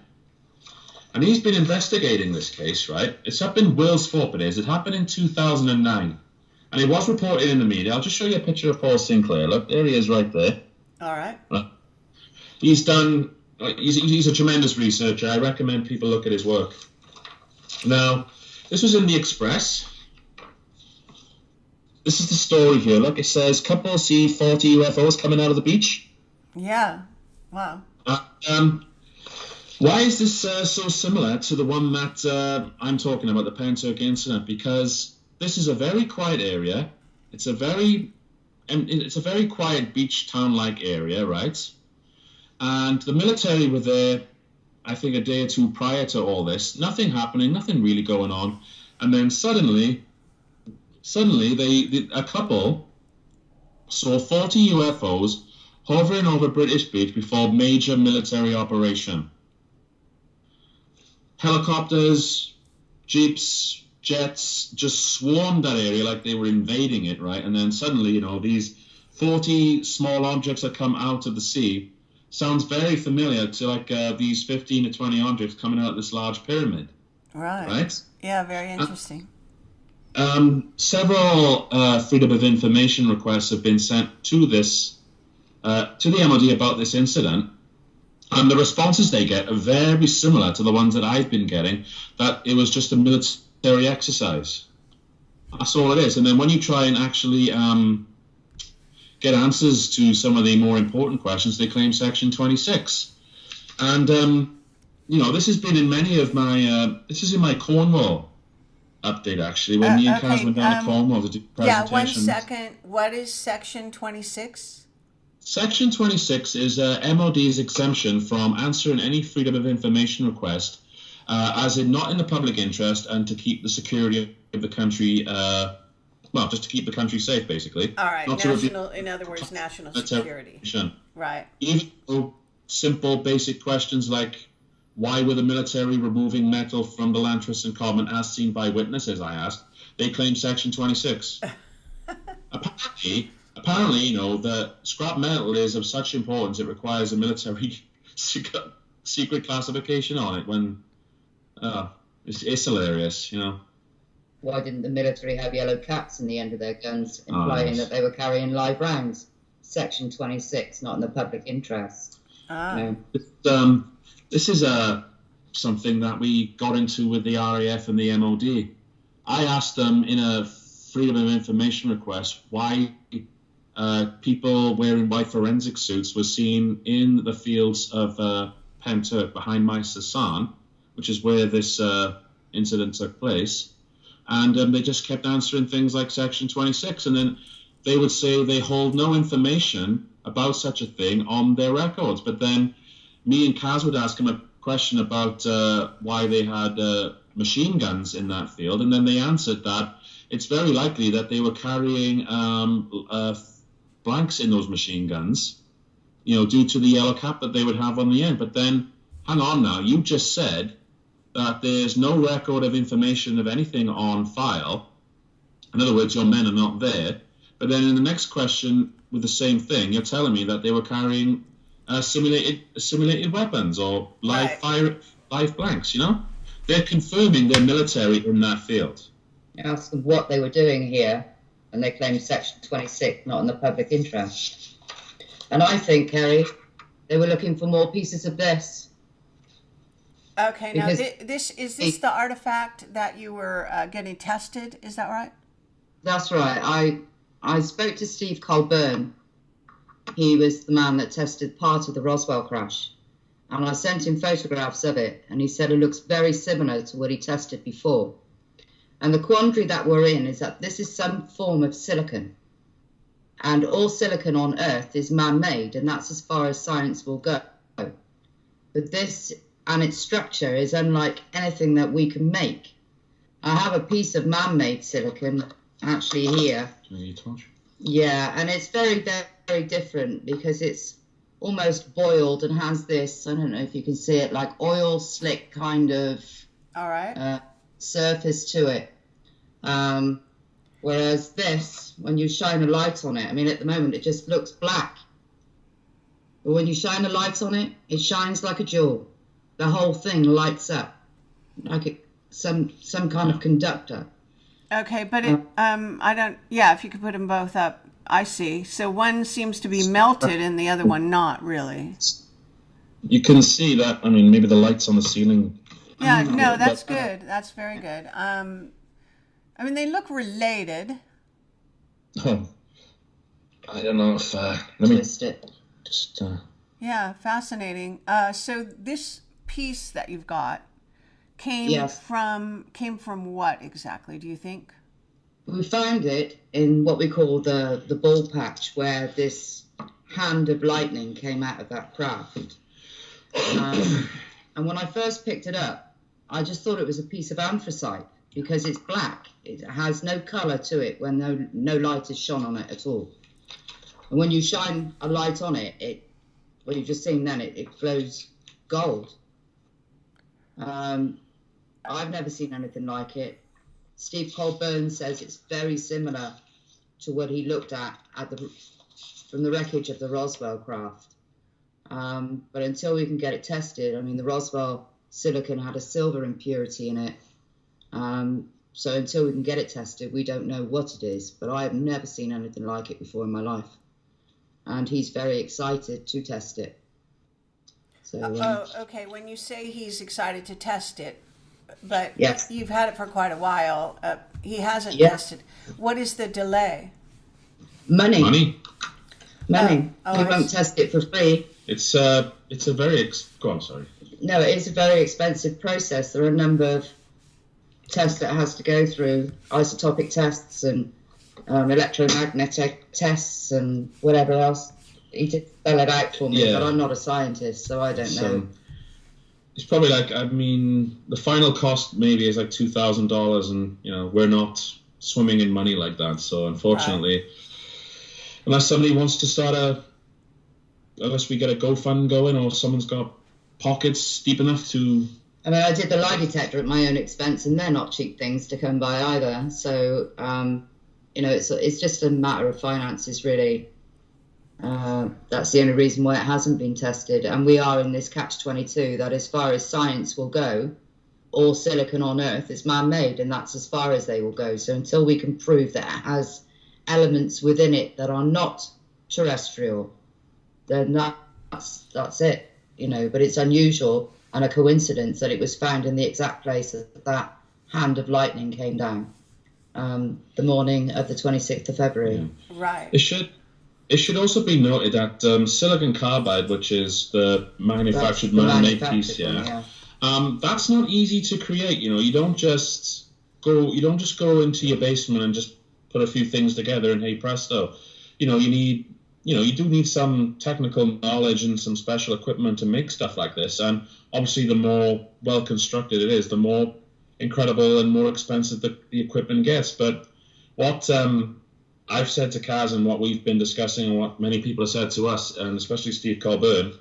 and he's been investigating this case, right? It's up in Wilsthorpe, it is. It happened in 2009, and it was reported in the media. I'll just show you a picture of Paul Sinclair. Look, there he is right there. All right. He's done, he's a tremendous researcher. I recommend people look at his work. Now, this was in the Express. This is the story here. Look, it says, couple see 40 UFOs coming out of the beach. Yeah. Wow. Why is this so similar to the one that I'm talking about, the Pentyrch Incident? Because this is a very quiet area. It's a very quiet beach town-like area, right? And the military were there, I think, a day or two prior to all this. Nothing happening, nothing really going on. And then suddenly a couple saw 40 UFOs hovering over British Beach before major military operation. Helicopters, jeeps, jets just swarmed that area like they were invading it, right? And then suddenly, these 40 small objects that come out of the sea sounds very familiar to like these 15 to 20 objects coming out of this large pyramid. Right? Yeah, very interesting. Several Freedom of Information requests have been sent to this, to the MOD about this incident, and the responses they get are very similar to the ones that I've been getting, that it was just a military exercise. That's all it is. And then when you try and actually get answers to some of the more important questions, they claim Section 26. And, this has been in many of my, this is in my Cornwall update, actually, when me and Caz went down to Cornwall to do presentations. Yeah, 1 second. What is Section 26? Section 26 is MOD's exemption from answering any Freedom of Information request, as in not in the public interest and to keep the security of the country, just to keep the country safe, basically. All right, in other words, national security. Right. Even though simple, basic questions like, why were the military removing metal from the Lantris and Common as seen by witnesses, I asked, they claim Section 26. Apparently, the scrap metal is of such importance it requires a military secret classification on it. When it's hilarious, Why didn't the military have yellow caps in the end of their guns, implying that they were carrying live rounds? Section 26, not in the public interest. This is something that we got into with the RAF and the MOD. I asked them in a Freedom of Information request why people wearing white forensic suits were seen in the fields of Pentyrch behind Maes-Sasan, which is where this incident took place. And they just kept answering things like Section 26. And then they would say they hold no information about such a thing on their records. But then me and Caz would ask them a question about why they had machine guns in that field. And then they answered that it's very likely that they were carrying blanks in those machine guns, due to the yellow cap that they would have on the end. But then, hang on now, you just said that there's no record of information of anything on file. In other words, your men are not there. But then in the next question with the same thing, you're telling me that they were carrying simulated weapons or live blanks, They're confirming they're military in that field. I asked them what they were doing here, and they claim Section 26, not in the public interest. And I think, Kerry, they were looking for more pieces of this. Okay, now this is the artifact that you were getting tested, is that right? That's right. I spoke to Steve Colburn. He was the man that tested part of the Roswell crash. And I sent him photographs of it, and he said it looks very similar to what he tested before. And the quandary that we're in is that this is some form of silicon. And all silicon on Earth is man-made, and that's as far as science will go. But this and its structure is unlike anything that we can make. I have a piece of man-made silicon actually here. Yeah, and it's very, very different because it's almost boiled and has this, I don't know if you can see it, like oil slick kind of All right. surface to it. Whereas this, when you shine a light on it, I mean, at the moment it just looks black. But when you shine a light on it, it shines like a jewel. The whole thing lights up like some kind of conductor. Okay, but I don't. Yeah, if you could put them both up, I see. So one seems to be melted, and the other one not really. You can see that. I mean, maybe the lights on the ceiling. Yeah, no, that's good. That's very good. I mean, they look related. Oh, I don't know if let me Twist it. just. Yeah, fascinating. So this piece that you've got came Yes. from what exactly? Do you think? We found it in what we call the ball patch, where this hand of lightning came out of that craft. And when I first picked it up, I just thought it was a piece of anthracite because it's black. It has no colour to it when no light is shone on it at all. And when you shine a light on it, what you've just seen then, it glows gold. I've never seen anything like it. Steve Colburn says it's very similar to what he looked at from the wreckage of the Roswell craft. But until we can get it tested, I mean, the Roswell silicon had a silver impurity in it. So until we can get it tested, we don't know what it is. But I have never seen anything like it before in my life. And he's very excited to test it. So, Okay. When you say he's excited to test it, but yes. you've had it for quite a while. He hasn't Yeah. tested. What is the delay? Money. Oh, We won't test it for free. It's a very go on, sorry. No, it is a very expensive process. There are a number of tests that it has to go through, isotopic tests and electromagnetic tests and whatever else. He did spell it out for me, Yeah. but I'm not a scientist, so I don't know. It's probably like, I mean, the final cost maybe is like $2,000, and we're not swimming in money like that. So unfortunately, unless somebody wants to start unless we get a GoFund going, or someone's got pockets deep enough to. I mean, I did the lie detector at my own expense, and they're not cheap things to come by either. So, it's just a matter of finances, really. That's the only reason why it hasn't been tested. And we are in this catch-22 that as far as science will go, all silicon on Earth is man-made, and that's as far as they will go. So until we can prove that it has elements within it that are not terrestrial, then that's it. But it's unusual and a coincidence that it was found in the exact place that hand of lightning came down the morning of the 26th of February. Yeah. Right. It should also be noted that silicon carbide, which is the manufactured man-made piece, that's not easy to create. You don't just go into your basement and just put a few things together and hey presto. You do need some technical knowledge and some special equipment to make stuff like this. And obviously, the more well constructed it is, the more incredible and more expensive the equipment gets. But what I've said to Caz, and what we've been discussing, and what many people have said to us, and especially Steve Colburn,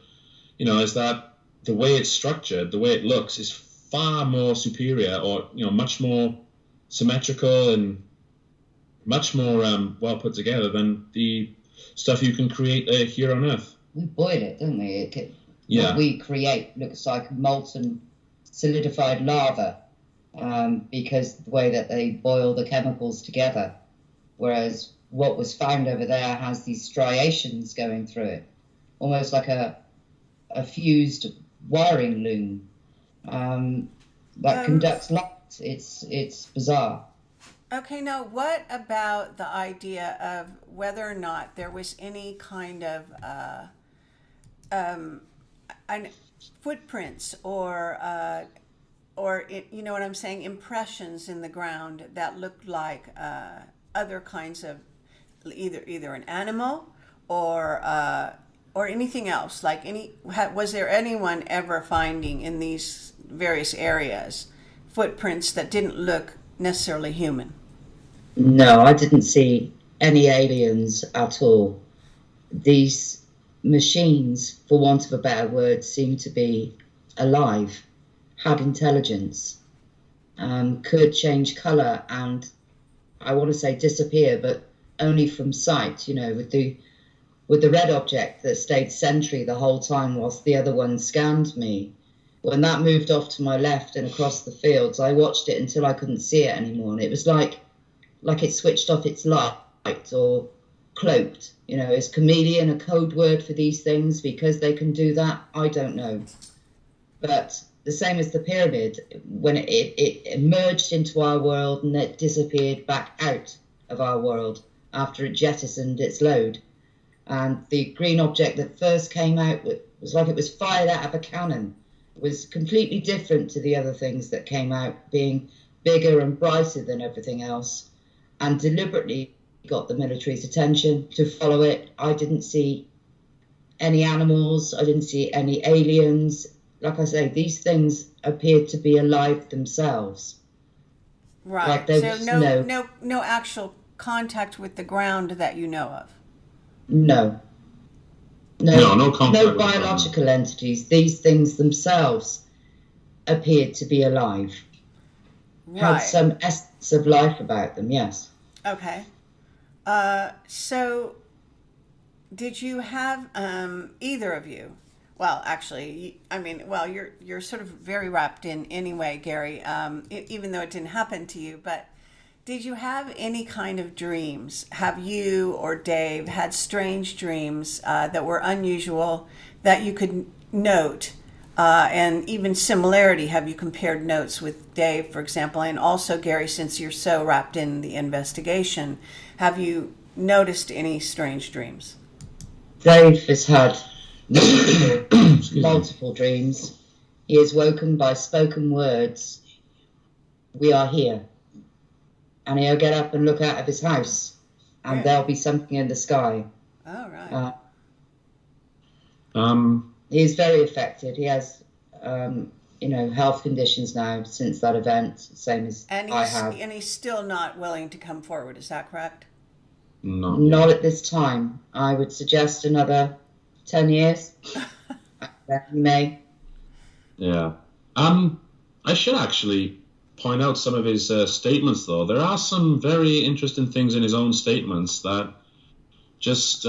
is that the way it's structured, the way it looks, is far more superior, or much more symmetrical and much more well put together than the stuff you can create here on Earth. We boil it, don't we? What we create looks like molten, solidified lava, because the way that they boil the chemicals together. Whereas what was found over there has these striations going through it, almost like a fused wiring loom that conducts light. It's bizarre. Okay, now what about the idea of whether or not there was any kind of footprints or you know what I'm saying, impressions in the ground that looked like other kinds of either an animal or anything else, like was there anyone ever finding in these various areas footprints that didn't look necessarily human? No, I didn't see any aliens at all. These machines, for want of a better word, seemed to be alive, had intelligence, could change colour and, I want to say disappear, but only from sight, you know, with the red object that stayed sentry the whole time whilst the other one scanned me. When that moved off to my left and across the fields, I watched it until I couldn't see it anymore. And it was like it switched off its light or cloaked. You know, is chameleon a code word for these things because they can do that? I don't know. But the same as the pyramid, when it emerged into our world and it disappeared back out of our world after it jettisoned its load. And the green object that first came out was like it was fired out of a cannon. It was completely different to the other things that came out, being bigger and brighter than everything else, and deliberately got the military's attention to follow it. I didn't see any animals. I didn't see any aliens. Like I say, these things appeared to be alive themselves. Right. Like there so was no actual contact with the ground that you know of. No contact with biological entities. These things themselves appeared to be alive. Right. Had some essence of life about them, yes. Okay. So did you have either of you? Well, actually, I mean, well, you're sort of very wrapped in anyway, Gary, even though it didn't happen to you, but did you have any kind of dreams? Have you or Dave had strange dreams that were unusual that you could note? And even similarity, have you compared notes with Dave, for example? And also, Gary, since you're so wrapped in the investigation, have you noticed any strange dreams? Dave has had multiple dreams. He is woken by spoken words. We are here. And he'll get up and look out of his house, and there'll be something in the sky. Oh, right. He is very affected. He has, health conditions now since that event, same as I have. And he's still not willing to come forward, is that correct? No. Not at this time. I would suggest another 10 years. He may. Yeah. I should actually point out some of his statements, though. There are some very interesting things in his own statements that just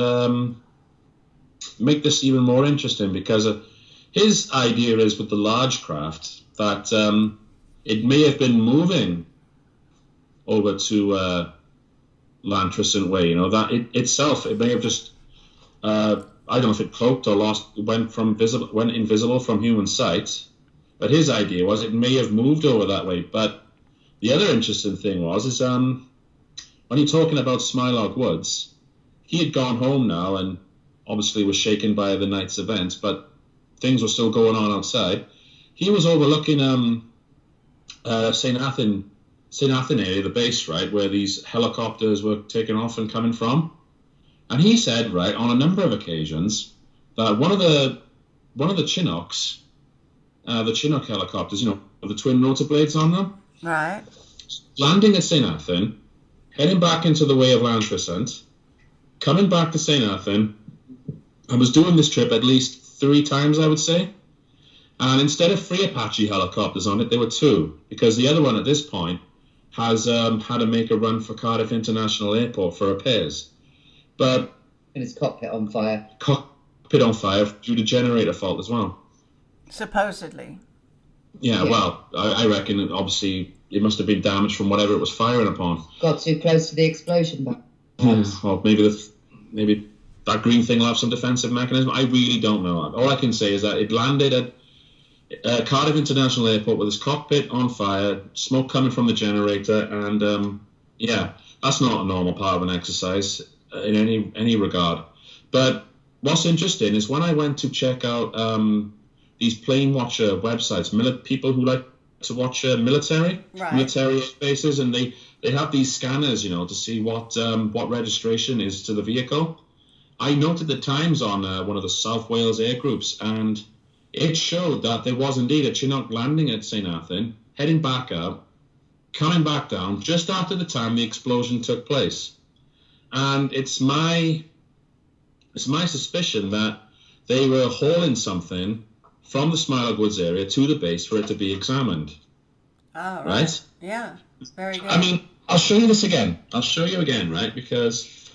make this even more interesting, because his idea is with the large craft that it may have been moving over to Lantrisant Way, you know, that it may have just I don't know if it cloaked or went invisible from human sight. But his idea was it may have moved over that way. But the other interesting thing is when you're talking about Smilog Woods, he had gone home now and obviously was shaken by the night's events, but things were still going on outside. He was overlooking St. Athan area, the base, right, where these helicopters were taking off and coming from. And he said, right, on a number of occasions, that one of the Chinooks, the Chinook helicopters, you know, with the twin rotor blades on them. Right. Landing at St. Athan, heading back into the way of Lantrisant, coming back to St. Athan, and was doing this trip at least 3 times, I would say. And instead of 3 Apache helicopters on it, there were 2, because the other one at this point has had to make a run for Cardiff International Airport for repairs. But... And his cockpit on fire. Cockpit on fire due to generator fault as well. Supposedly. Yeah, well, I reckon obviously it must have been damaged from whatever it was firing upon. Got too close to the explosion, but or maybe that green thing will have some defensive mechanism. I really don't know. All I can say is that it landed at Cardiff International Airport with its cockpit on fire, smoke coming from the generator, and that's not a normal part of an exercise in any regard. But what's interesting is when I went to check out these plane watcher websites, people who like to watch military bases, and they have these scanners, you know, to see what registration is to the vehicle. I noted the times on one of the South Wales air groups, and it showed that there was indeed a Chinook landing at St. Athan, heading back up, coming back down just after the time the explosion took place. And it's my suspicion that they were hauling something from the Smilog Woods area to the base for it to be examined. Oh, right. Yeah, very good. I mean, I'll show you this again. I'll show you again, right? Because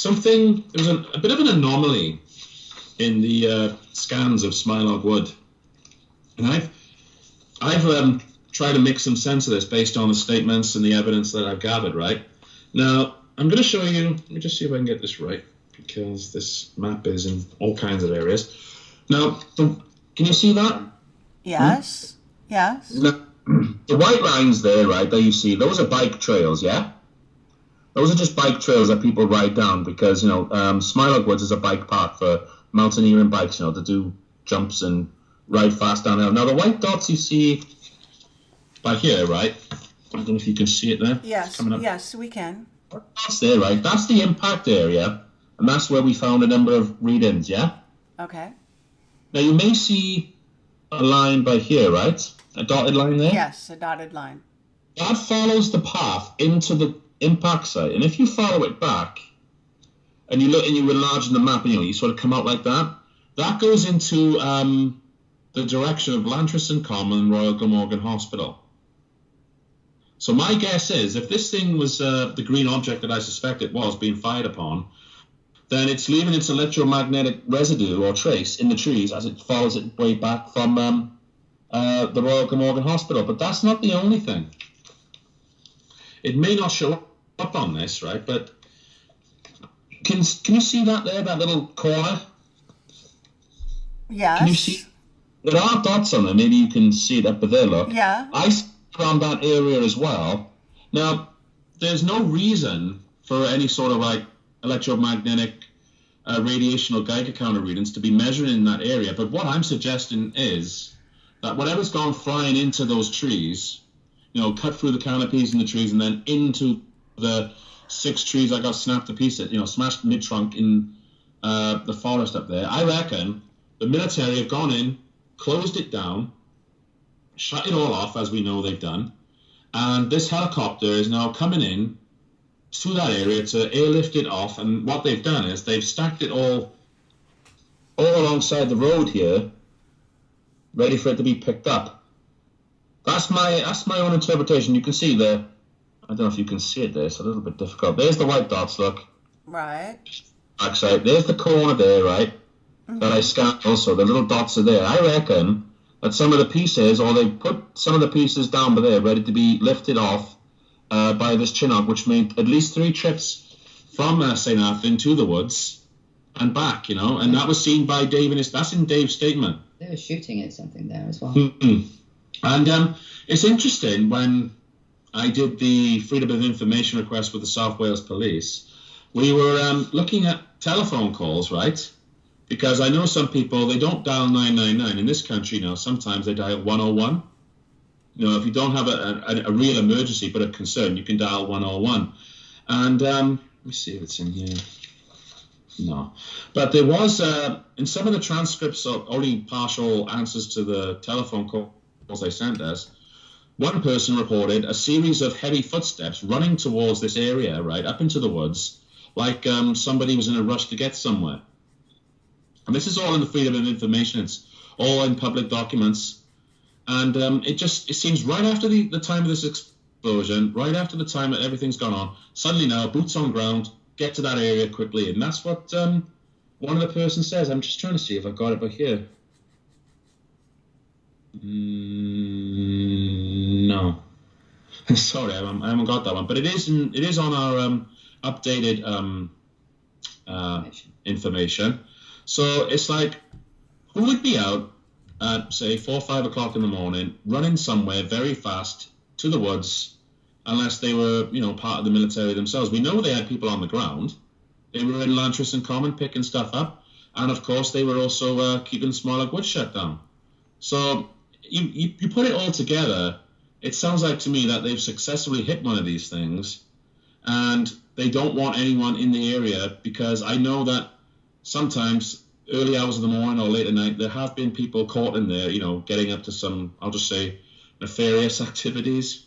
there was a bit of an anomaly in the scans of Smilog Wood. And I've tried to make some sense of this based on the statements and the evidence that I've gathered, right? Now, I'm going to show you, let me just see if I can get this right, because this map is in all kinds of areas. Now, can you see that? Yes, yes. Now, the white lines there, right, that you see, those are bike trails, yeah? Those are just bike trails that people ride down because, Smilog Woods is a bike park for mountaineering bikes, to do jumps and ride fast downhill. Now, the white dots you see by here, right? I don't know if you can see it there. Yes, yes, we can. That's there, right? That's the impact area, and that's where we found a number of readings, yeah? Okay. Now, you may see a line by here, right? A dotted line there? Yes, a dotted line. That follows the path into the impact site, and if you follow it back, and you look and you enlarge the map, and you sort of come out like that, that goes into the direction of Lantriston Common and Royal Glamorgan Hospital. So my guess is, if this thing was the green object that I suspect it was being fired upon, then it's leaving its electromagnetic residue or trace in the trees as it follows its way back from the Royal Glamorgan Hospital. But that's not the only thing. It may not show up on this, right? But can you see that there, that little corner? Yes. Can you see? There are dots on there. Maybe you can see it up there, look. Yeah. I see around that area as well. Now, there's no reason for any sort of like electromagnetic radiation or Geiger counter readings to be measured in that area. But what I'm suggesting is that whatever's gone flying into those trees, cut through the canopies in the trees and then into the 6 trees that got snapped to pieces, smashed mid-trunk in the forest up there. I reckon the military have gone in, closed it down, shut it all off, as we know they've done, and this helicopter is now coming in to that area to airlift it off, and what they've done is they've stacked it all alongside the road here, ready for it to be picked up. That's my own interpretation. You can see there, I don't know if you can see it there, it's a little bit difficult. There's the white dots, look. Right. Backside. There's the corner there, right, that I scanned also. The little dots are there. I reckon that some of the pieces, or they put some of the pieces down by there, ready to be lifted off by this Chinook, which made at least 3 trips from St. Athan to the woods and back, and that was seen by Dave, that's in Dave's statement. They were shooting at something there as well. And it's interesting, when I did the Freedom of Information request with the South Wales Police, we were looking at telephone calls, right? Because I know some people, they don't dial 999. In this country now, sometimes they dial 101. If you don't have a real emergency but a concern, you can dial 101. And let me see if it's in here. No. But there was, in some of the transcripts of only partial answers to the telephone calls they sent us, one person reported a series of heavy footsteps running towards this area, right, up into the woods, like somebody was in a rush to get somewhere. And this is all in the Freedom of Information. It's all in public documents. And it seems right after the time of this explosion, right after the time that everything's gone on, suddenly now, boots on ground, get to that area quickly. And that's what one of the persons says. I'm just trying to see if I've got it back here. No. Sorry, I haven't got that one. But it is on our updated information. So it's like, who would be out at, say, 4 or 5 o'clock in the morning, running somewhere very fast to the woods, unless they were, part of the military themselves? We know they had people on the ground. They were in Lantriston Common picking stuff up. And, of course, they were also keeping Smilog Woods shut down. So you put it all together, it sounds like to me that they've successfully hit one of these things, and they don't want anyone in the area, because I know that sometimes early hours of the morning or late at night, there have been people caught in there, getting up to some, I'll just say, nefarious activities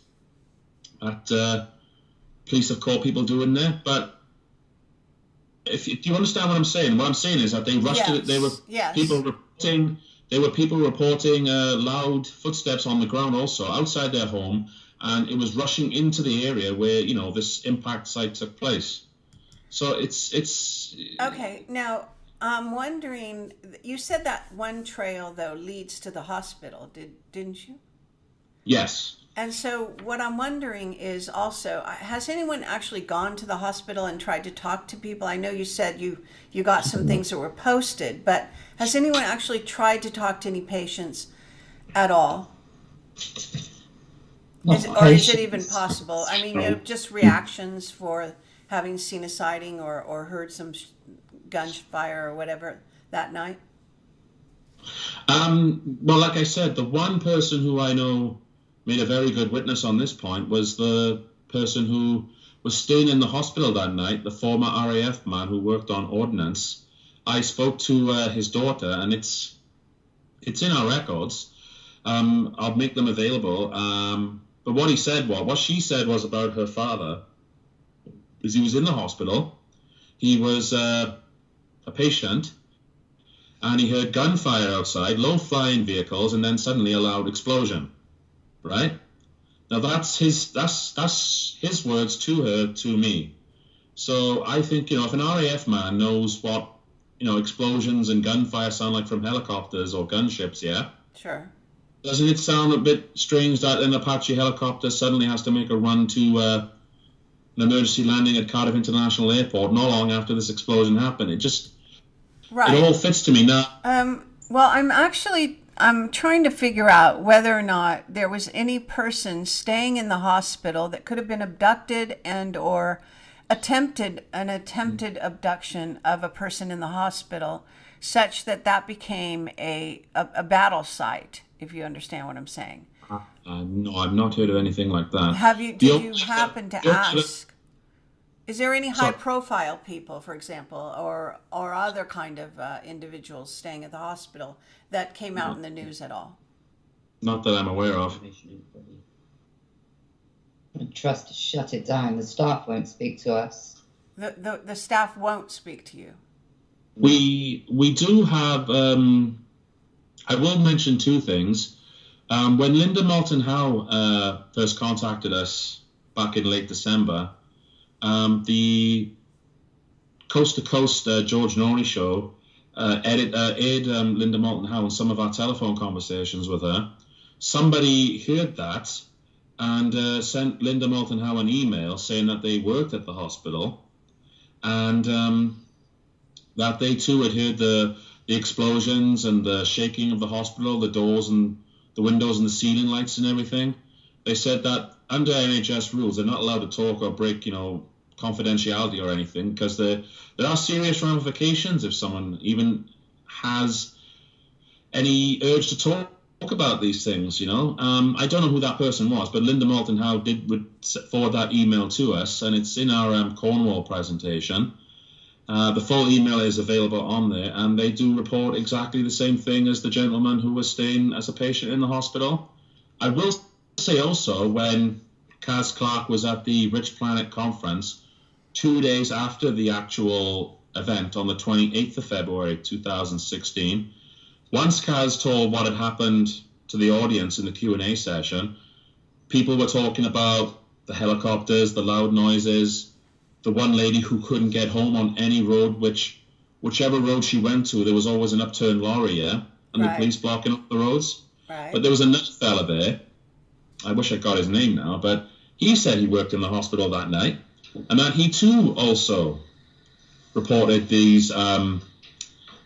that police have caught people doing there. But Do you understand what I'm saying? What I'm saying is that they rushed it. There were people reporting loud footsteps on the ground also outside their home, and it was rushing into the area where this impact site took place. So it's okay. Now I'm wondering. You said that one trail though leads to the hospital. Didn't you? Yes. And so what I'm wondering is also, has anyone actually gone to the hospital and tried to talk to people? I know you said you got some things that were posted, but has anyone actually tried to talk to any patients at all? Or is it even possible? I mean, just reactions for having seen a sighting or heard some gunfire or whatever that night? Well, like I said, the one person who I know made a very good witness on this point was the person who was staying in the hospital that night, the former RAF man who worked on ordnance. I spoke to his daughter, and it's in our records. I'll make them available. But what she said was about her father, because he was in the hospital. He was a patient, and he heard gunfire outside, low-flying vehicles, and then suddenly a loud explosion. Right? Now that's his words to her, to me. So I think, if an RAF man knows what, explosions and gunfire sound like from helicopters or gunships, yeah? Sure. Doesn't it sound a bit strange that an Apache helicopter suddenly has to make a run to an emergency landing at Cardiff International Airport not long after this explosion happened? It just, right. It all fits to me now. Well, I'm trying to figure out whether or not there was any person staying in the hospital that could have been abducted and or attempted abduction of a person in the hospital, such that became a battle site, if you understand what I'm saying. No, I've not heard of anything like that. Did you happen to ask? Is there any high-profile people, for example, or other kind of individuals staying at the hospital that came out in the news at all? Not that I'm aware of. I trust to shut it down. The staff won't speak to us. The staff won't speak to you. We do have. I will mention two things. When Linda Moulton Howe first contacted us back in late December. The Coast to Coast George Norrie show aired Linda Moulton Howe in some of our telephone conversations with her. Somebody heard that and sent Linda Moulton Howe an email saying that they worked at the hospital and that they too had heard the explosions and the shaking of the hospital, the doors and the windows and the ceiling lights and everything. They said that under NHS rules, they're not allowed to talk or break, confidentiality or anything, because there are serious ramifications if someone even has any urge to talk about these things, I don't know who that person was, but Linda Moulton Howe would forward that email to us, and it's in our Cornwall presentation. The full email is available on there, and they do report exactly the same thing as the gentleman who was staying as a patient in the hospital. I will say also, when Caz Clarke was at the Rich Planet conference 2 days after the actual event on the 28th of February 2016, once Caz told what had happened to the audience in the Q&A session, people were talking about the helicopters, the loud noises, the one lady who couldn't get home on any road, whichever road she went to, there was always an upturned lorry, yeah, and the police blocking up the roads. Right. But there was another fella there, I wish I got his name now, but he said he worked in the hospital that night, and that he too also reported these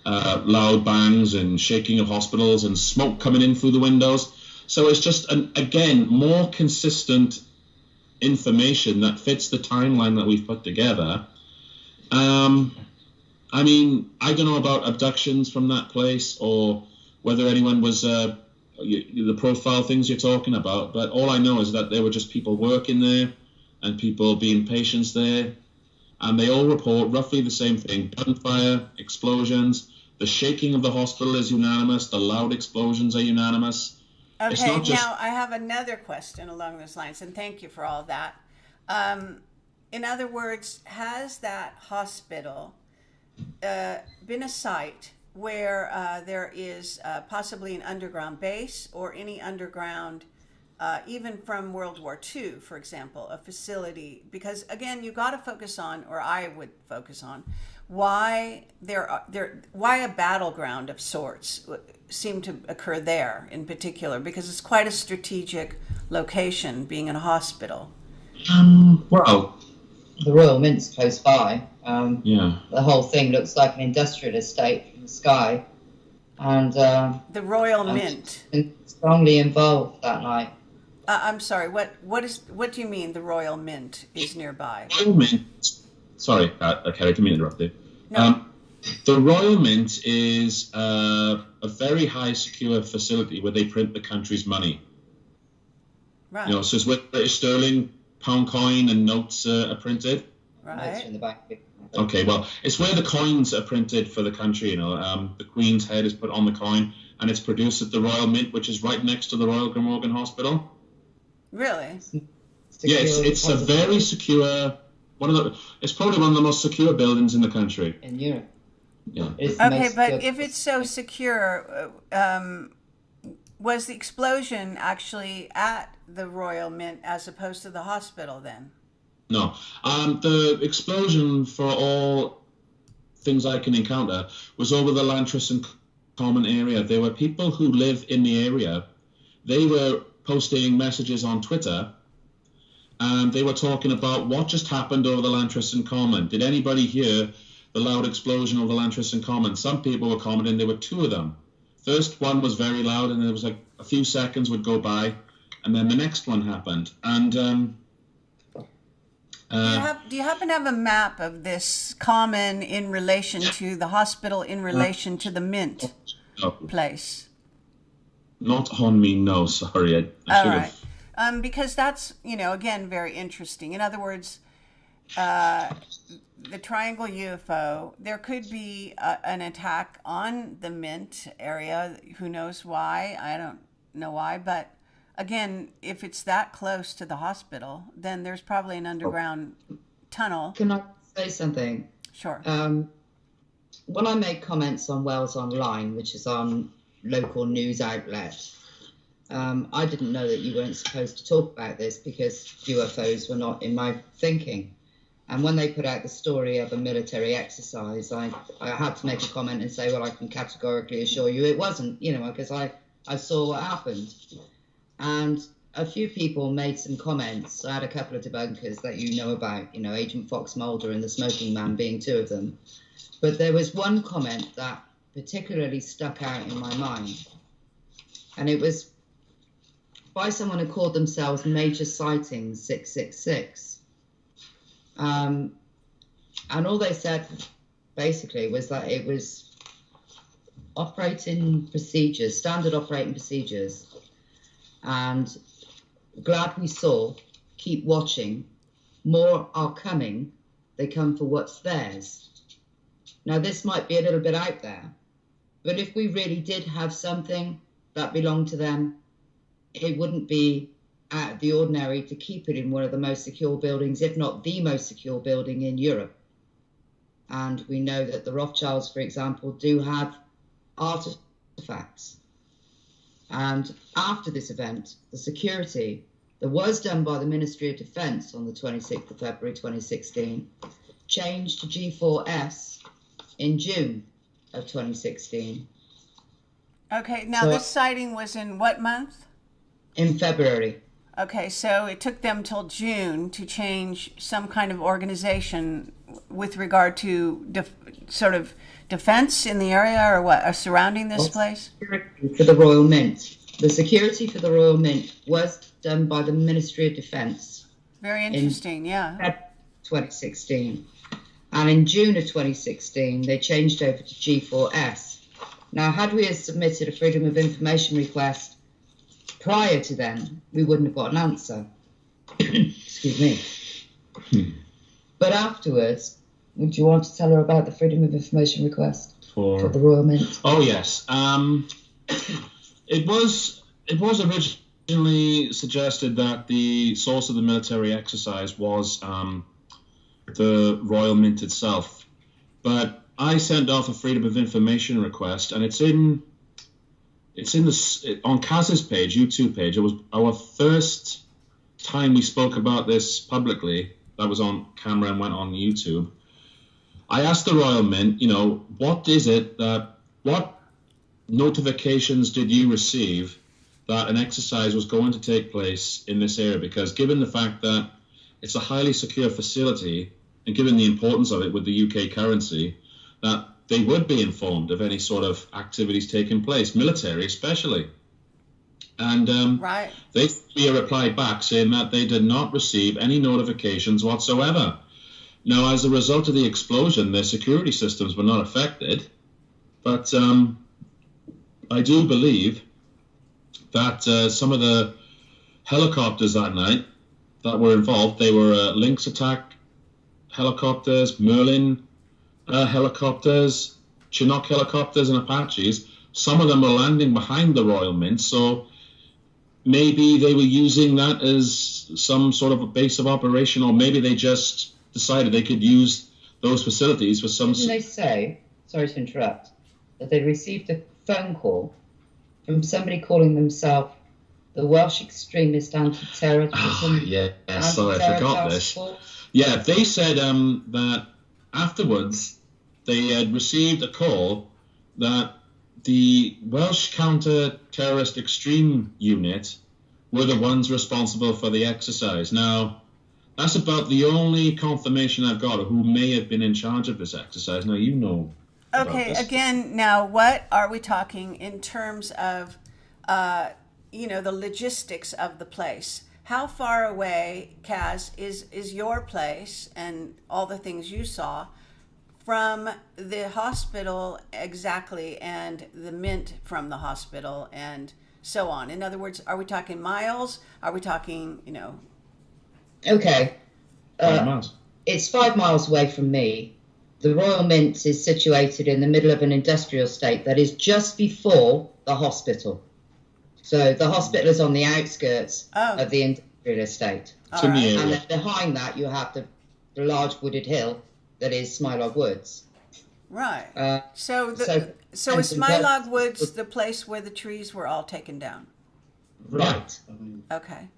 loud bangs and shaking of hospitals and smoke coming in through the windows. So it's just, again, more consistent information that fits the timeline that we've put together. I mean, I don't know about abductions from that place or whether anyone was the profile things you're talking about, but all I know is that there were just people working there and people being patients there, and they all report roughly the same thing: gunfire, explosions, the shaking of the hospital is unanimous, the loud explosions are unanimous. Okay, now I have another question along those lines, and thank you for all that. In other words, has that hospital been a site where there is possibly an underground base or any underground, even from World War II, for example, a facility? Because again, you got to focus on, or I would focus on, why why a battleground of sorts seemed to occur there in particular, because it's quite a strategic location, being in a hospital. Well, the Royal Mint's close by. Yeah. The whole thing looks like an industrial estate from the sky, and the Royal Mint. Strongly involved that night. I'm sorry. What do you mean? The Royal Mint is nearby? Royal Mint. Sorry, Kerry, I didn't mean to interrupt you. No. The Royal Mint is a very high secure facility where they print the country's money. Right. You know, so it's where British sterling, pound coin, and notes are printed. Right. Notes in the back. Okay, well, it's where the coins are printed for the country. You know, the Queen's head is put on the coin, and it's produced at the Royal Mint, which is right next to the Royal Glamorgan Hospital. Really? Yeah, it's a very secure. It's probably one of the most secure buildings in the country. In Europe. Yeah. Okay, but if it's so secure, was the explosion actually at the Royal Mint as opposed to the hospital then? No. The explosion, for all things I can encounter, was over the Lantriston Common area. There were people who live in the area. They were posting messages on Twitter, and they were talking about what just happened over the Lantriston Common. Did anybody hear the loud explosion over the Lantriston Common? Some people were commenting there were two of them. First one was very loud, and there was like a few seconds would go by, and then the next one happened. And do you happen to have a map of this common in relation to the hospital, in relation to the Mint place? Not on me, no. Sorry, I should have. All right. Because that's, again, very interesting. In other words, the triangle UFO, there could be an attack on the Mint area. Who knows why? I don't know why. But again, if it's that close to the hospital, then there's probably an underground tunnel. Can I say something? Sure. When I made comments on Wales Online, which is on local news outlet, I didn't know that you weren't supposed to talk about this because UFOs were not in my thinking. And when they put out the story of a military exercise, I had to make a comment and say, well, I can categorically assure you it wasn't, because I saw what happened. And a few people made some comments. I had a couple of debunkers that you know about, Agent Fox Mulder and the Smoking Man being two of them. But there was one comment that particularly stuck out in my mind. And it was by someone who called themselves Major Sightings 666. And all they said basically was that it was operating procedures, standard operating procedures. And glad we saw, keep watching, more are coming, they come for what's theirs. Now this might be a little bit out there, but if we really did have something that belonged to them, it wouldn't be out of the ordinary to keep it in one of the most secure buildings, if not the most secure building in Europe. And we know that the Rothschilds, for example, do have artifacts. And after this event, the security that was done by the Ministry of Defence on the 26th of February 2016 changed to G4S in June of 2016. Okay, now this sighting was in what month? In February. Okay, so it took them till June to change some kind of organization with regard to sort of defense in the area or what, surrounding this place? Security for the Royal Mint. The security for the Royal Mint was done by the Ministry of Defence. Very interesting, yeah. 2016. And in June of 2016, they changed over to G4S. Now, had we submitted a Freedom of Information request prior to then, we wouldn't have got an answer. Excuse me. But afterwards, would you want to tell her about the Freedom of Information request for the Royal Mint? Oh, yes. It was originally suggested that the source of the military exercise was the Royal Mint itself. But I sent off a Freedom of Information request, and it's on Caz's page, YouTube page. It was our first time we spoke about this publicly. That was on camera and went on YouTube. I asked the Royal Mint, what notifications did you receive that an exercise was going to take place in this area? Because given the fact that it's a highly secure facility, and given the importance of it with the UK currency, that they would be informed of any sort of activities taking place, military especially. And right. they replied back saying that they did not receive any notifications whatsoever. Now, as a result of the explosion, their security systems were not affected, but I do believe that some of the helicopters that night that were involved, they were Lynx attack helicopters, Merlin helicopters, Chinook helicopters and Apaches. Some of them were landing behind the Royal Mint, so maybe they were using that as some sort of a base of operation, or maybe they just decided they could use those facilities for some... Didn't they say, sorry to interrupt, that they received a phone call from somebody calling themselves the Welsh Extremist Anti-Terrorism... sorry, I forgot this. Force? Yeah, they said that afterwards they had received a call that the Welsh Counter-Terrorist Extreme Unit were the ones responsible for the exercise. Now, that's about the only confirmation I've got of who may have been in charge of this exercise. Now, you know. Okay, again, now what are we talking in terms of, the logistics of the place? How far away, Caz, is your place and all the things you saw from the hospital exactly, and the Mint from the hospital and so on? In other words, are we talking miles? Are we talking, Okay. 5 miles. It's 5 miles away from me. The Royal Mint is situated in the middle of an industrial estate that is just before the hospital. So the hospital is on the outskirts of the industrial estate. To me, and then behind that you have the large wooded hill that is Smilog Woods. Right. So is Smilog Woods the place where the trees were all taken down? Right. Okay.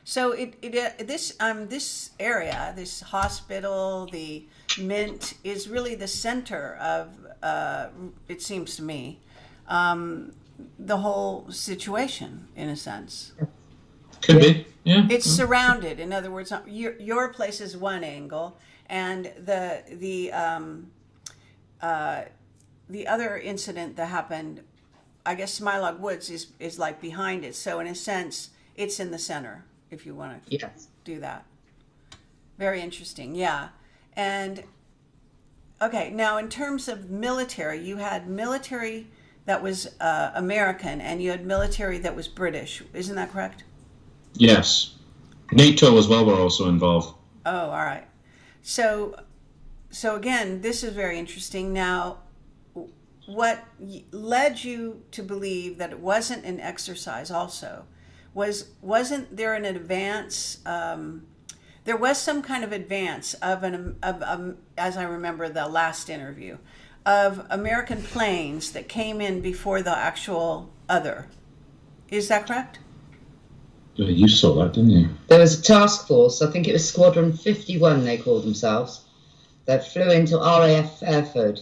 So this area, this hospital, the Mint, is really the center of, it seems to me, the whole situation, in a sense. Could be, yeah. It's surrounded. In other words, your place is one angle, and the other incident that happened, I guess Smilog Woods is like behind it. So in a sense, it's in the center, if you want to do that. Very interesting, yeah. And okay, now in terms of military, you had military that was American, and you had military that was British. Isn't that correct? Yes. NATO as well were also involved. Oh, all right. So again, this is very interesting. Now, what led you to believe that it wasn't an exercise also? Wasn't there an advance? There was some kind of advance of as I remember the last interview, of American planes that came in before the actual other. Is that correct? Yeah, you saw that, didn't you? There was a task force, I think it was Squadron 51 they called themselves, that flew into RAF Fairford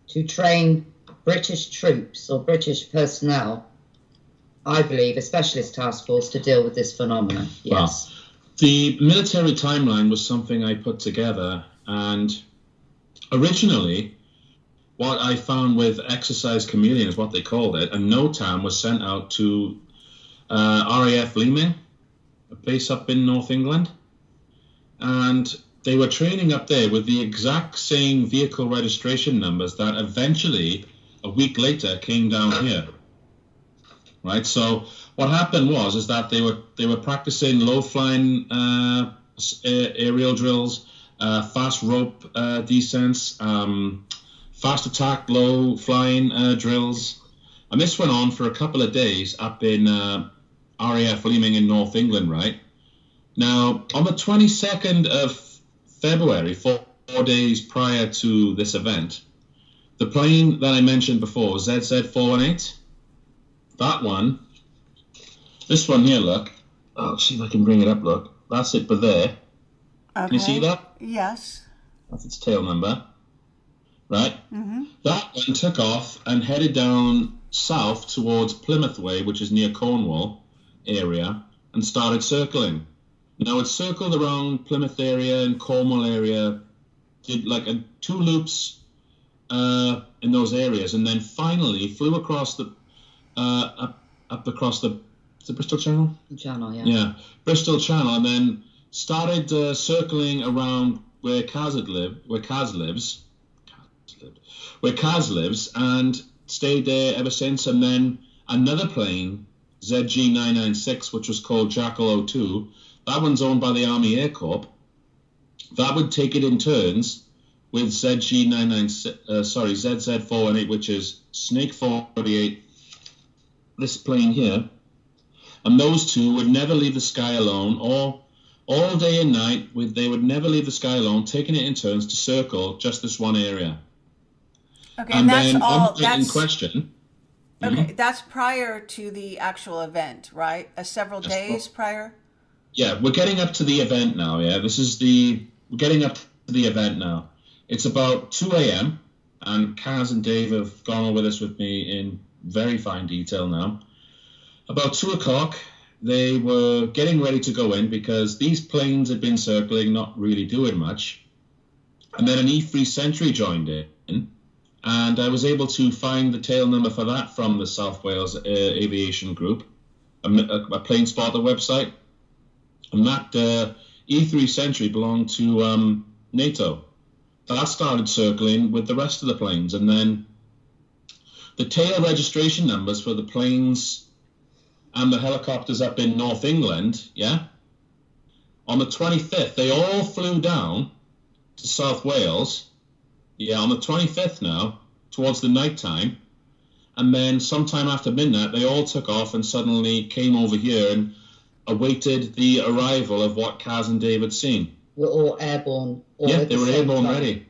to train British troops or British personnel, I believe, a specialist task force to deal with this phenomenon. Yes. Wow. The military timeline was something I put together, and originally what I found with Exercise Chameleon is what they called it, and NOTAM was sent out to RAF Leeming, a base up in North England, and they were training up there with the exact same vehicle registration numbers that eventually, a week later, came down here. Right, so what happened is that they were practicing low-flying aerial drills, fast rope descents, fast attack, low-flying drills, and this went on for a couple of days up in RAF Leeming in North England. Right now, on the 22nd of February, 4 days prior to this event, the plane that I mentioned before, ZZ418, that one, this one here, look. Oh, see if I can bring it up, look. That's it, but there. Okay. Can you see that? Yes. That's its tail number. Right? Mm-hmm. That one took off and headed down south towards Plymouth Way, which is near Cornwall area, and started circling. Now, it circled around Plymouth area and Cornwall area, did like 2 loops in those areas, and then finally flew across the up across the Bristol Channel? Channel, yeah. Yeah, Bristol Channel, and then started circling around where Caz lives, and stayed there ever since. And then another plane, ZG996, which was called Jackal 02, that one's owned by the Army Air Corps. That would take it in turns with ZZ418, which is Snake 48, this plane here. And those two would never leave the sky alone, or all day and night, they would never leave the sky alone, taking it in turns to circle just this one area. Okay, and that's all. In question. Okay, that's prior to the actual event, right? Several days prior. Yeah, we're getting up to the event now. Yeah, we're getting up to the event now. It's about 2 a.m. and Caz and Dave have gone over this with me in very fine detail now. About 2 o'clock, they were getting ready to go in because these planes had been circling, not really doing much. And then an E3 Sentry joined in, and I was able to find the tail number for that from the South Wales Aviation Group, a plane spotter website. And that E3 Sentry belonged to NATO. That started circling with the rest of the planes. And then the tail registration numbers for the planes and the helicopters up in North England, yeah? On the 25th, they all flew down to South Wales, yeah, on the 25th now, towards the night time. And then sometime after midnight, they all took off and suddenly came over here and awaited the arrival of what Caz and Dave had seen. We're all airborne. Yeah, they were airborne ready.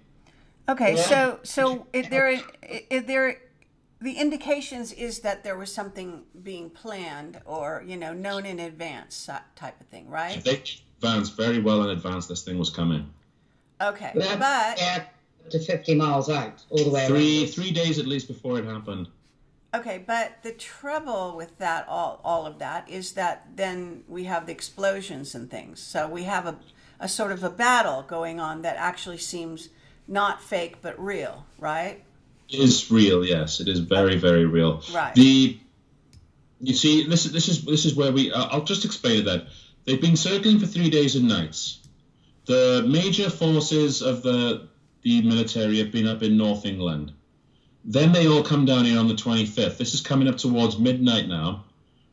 Okay, Yeah. so the indications is that there was something being planned or, known in advance type of thing, right? They advanced very well in advance this thing was coming. Okay, But but to 50 miles out, all the way around. 3 days at least before it happened. okay, but the trouble with that, all of that, is that then we have the explosions and things. So we have a sort of a battle going on that actually seems not fake but real, right? It is real, yes. It is very, very real. Right. You see, this is where I'll just explain it then. They've been circling for 3 days and nights. The major forces of the military have been up in North England. Then they all come down here on the 25th. This is coming up towards midnight now.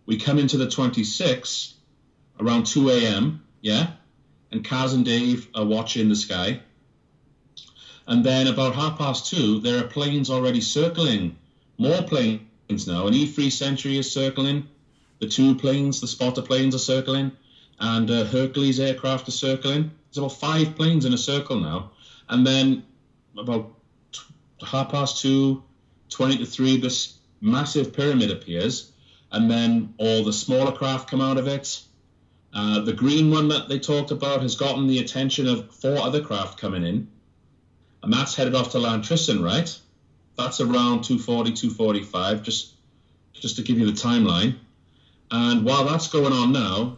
We come into the 26th around 2 a.m., yeah? And Caz and Dave are watching the sky. And then about 2:30, there are planes already circling. More planes now. An E3 Sentry is circling. The 2 planes, the spotter planes, are circling. And Hercules aircraft are circling. There's about 5 planes in a circle now. And then about 2:30, 20 to 3, this massive pyramid appears. And then all the smaller craft come out of it. The green one that they talked about has gotten the attention of 4 other craft coming in. And that's headed off to Lantrisson, right? That's around 2:40, 2:45, just to give you the timeline. And while that's going on now,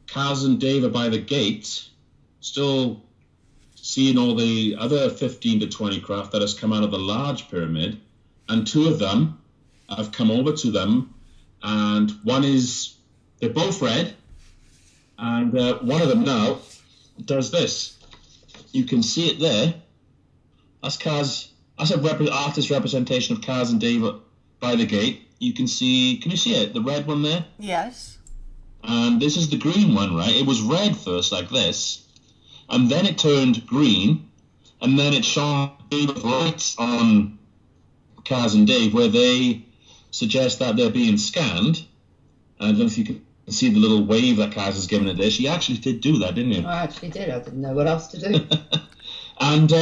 Caz and Dave are by the gate, still seeing all the other 15 to 20 craft that has come out of the large pyramid. And 2 of them have come over to them. And they're both red. And one of them now does this. You can see it there. That's Caz. That's an artist representation of Caz and Dave by the gate. Can you see it? The red one there? Yes. And this is the green one, right? It was red first, like this. And then it turned green. And then it shone lights on Caz and Dave where they suggest that they're being scanned. I don't know if you can see the little wave that Caz has given it there. She actually did do that, didn't you? I actually did. I didn't know what else to do. And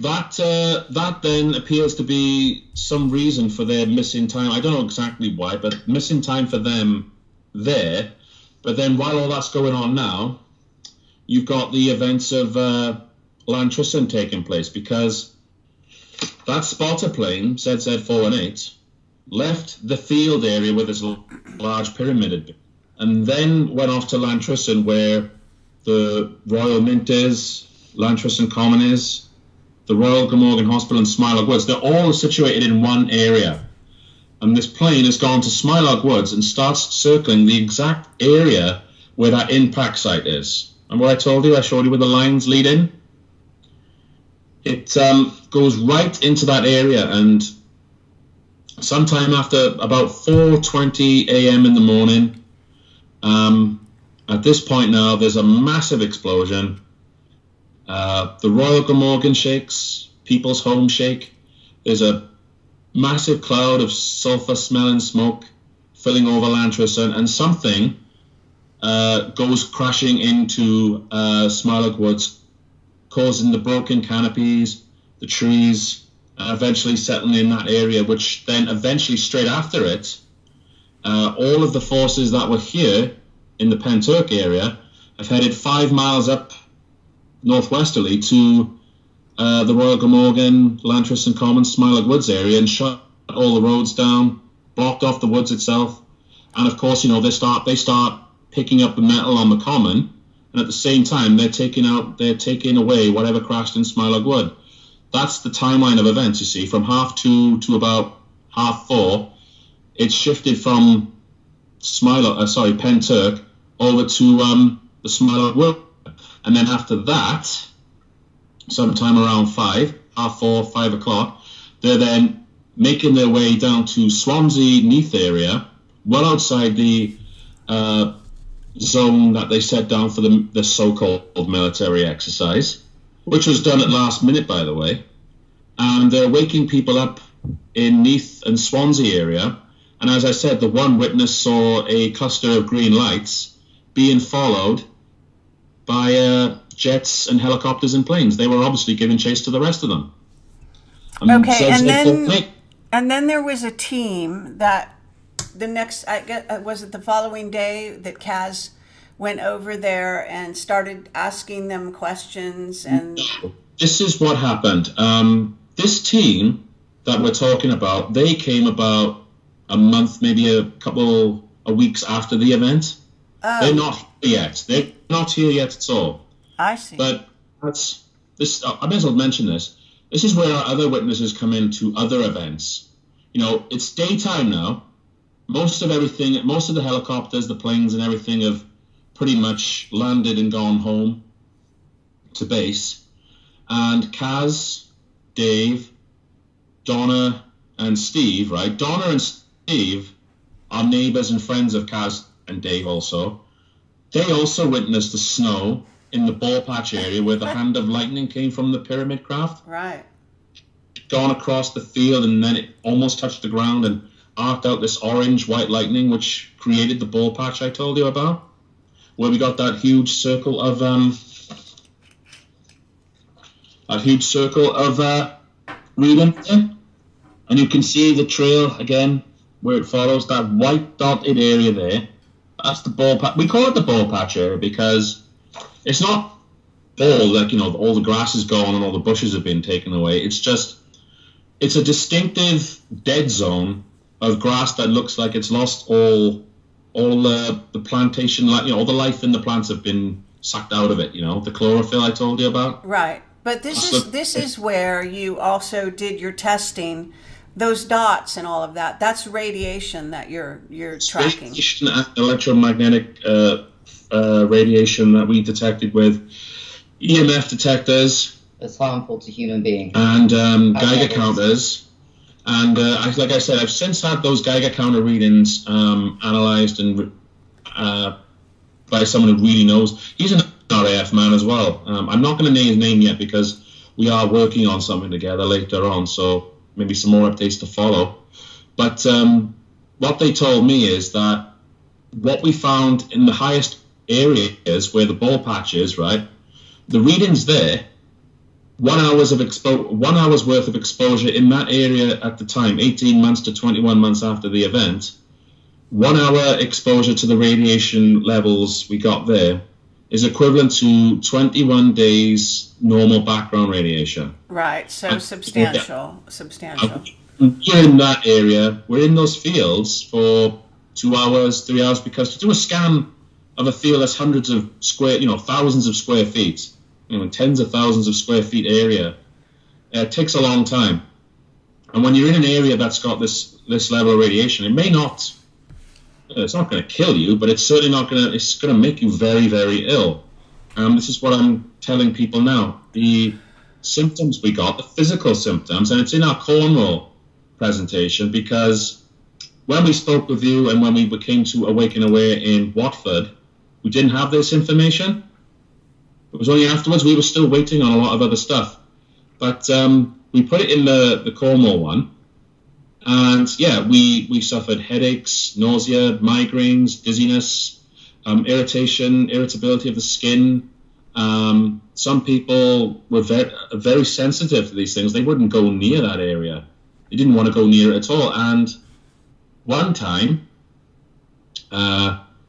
that then appears to be some reason for their missing time. I don't know exactly why, but missing time for them there. But then while all that's going on now, you've got the events of Lantrison taking place, because that spotter plane, ZZ418, left the field area where this large pyramid had been, and then went off to Lantrison, where the Royal Mint is, Lantrison Common is, the Royal Glamorgan Hospital and Smilog Woods. They're all situated in one area. And this plane has gone to Smilog Woods and starts circling the exact area where that impact site is. And what I told you, I showed you where the lines lead in. It goes right into that area, and sometime after about 4:20 a.m. in the morning, at this point now, there's a massive explosion. The Royal Glamorgan shakes, people's home shake. There's a massive cloud of sulfur-smelling smoke filling over Lantrison, and something goes crashing into Smilog Woods, causing the broken canopies, the trees, eventually settling in that area, which then eventually, straight after it, all of the forces that were here in the Pentyrch area have headed 5 miles up northwesterly to the Royal Glamorgan, Lantrison Common, Smilog Woods area, and shut all the roads down, blocked off the woods itself. And of course, you know, they start picking up the metal on the common, and at the same time they're taking away whatever crashed in Smilog Wood. That's the timeline of events, you see, from 2:30 to about 4:30. It's shifted from Pentyrch over to the Smilog Wood, and then after that, sometime around 5 o'clock, they're then making their way down to Swansea Neath area, well outside the zone that they set down for the so-called military exercise, which was done at last minute, by the way. And they're waking people up in Neath and Swansea area. And as I said, the one witness saw a cluster of green lights being followed by jets and helicopters and planes. They were obviously giving chase to the rest of them. Okay, and then there was a team that the next, I guess, was it the following day that Caz went over there and started asking them questions? And this is what happened. This team that we're talking about, they came about a month, maybe a couple of weeks after the event. Oh. They're not here yet. They're not here yet at all. I see. But that's this. I may as well mention this. This is where our other witnesses come into other events. You know, it's daytime now. Most of the helicopters, the planes and everything have pretty much landed and gone home to base. And Caz, Dave, Donna and Steve, right? Donna and Steve are neighbors and friends of Caz and Dave also. They also witnessed the snow in the ball patch area where the hand of lightning came from the pyramid craft. Right. Gone across the field, and then it almost touched the ground and arced out this orange-white lightning, which created the ball patch I told you about, where we got that huge circle of reading there. And you can see the trail again where it follows that white dotted area there. That's the ball patch. We call it the ball patch area because it's not ball, like, you know, all the grass is gone and all the bushes have been taken away. It's a distinctive dead zone of grass that looks like it's lost all the plantation, you know, all the life in the plants have been sucked out of it, you know, the chlorophyll I told you about. Right. But this is where you also did your testing, those dots and all of that. That's radiation that you're tracking. Radiation and electromagnetic radiation that we detected with EMF detectors. That's harmful to human beings. And Geiger counters. And like I said, I've since had those Geiger counter readings analyzed and by someone who really knows. He's an RAF man as well. I'm not going to name his name yet because we are working on something together later on, so maybe some more updates to follow. But what they told me is that what we found in the highest areas where the ball patch is, right, the readings there 1 hour's worth of exposure in that area at the time, 18 months to 21 months after the event. 1 hour exposure to the radiation levels we got there is equivalent to 21 days normal background radiation. Right, so substantial. We're in that area, we're in those fields for 2 hours, 3 hours, because to do a scan of a field that's hundreds of square, thousands of square feet, tens of thousands of square feet area, it takes a long time. And when you're in an area that's got this level of radiation, it may not, it's not going to kill you, but it's certainly not going to, it's going to make you very, very ill. This is what I'm telling people now. The symptoms we got, the physical symptoms, and it's in our Cornwall presentation, because when we spoke with you and when we came to Awaken Aware in Watford, we didn't have this information. It was only afterwards. We were still waiting on a lot of other stuff. But we put it in the Cornwall one. And yeah, we suffered headaches, nausea, migraines, dizziness, irritation, irritability of the skin. Some people were very sensitive to these things. They wouldn't go near that area. They didn't want to go near it at all. And one time,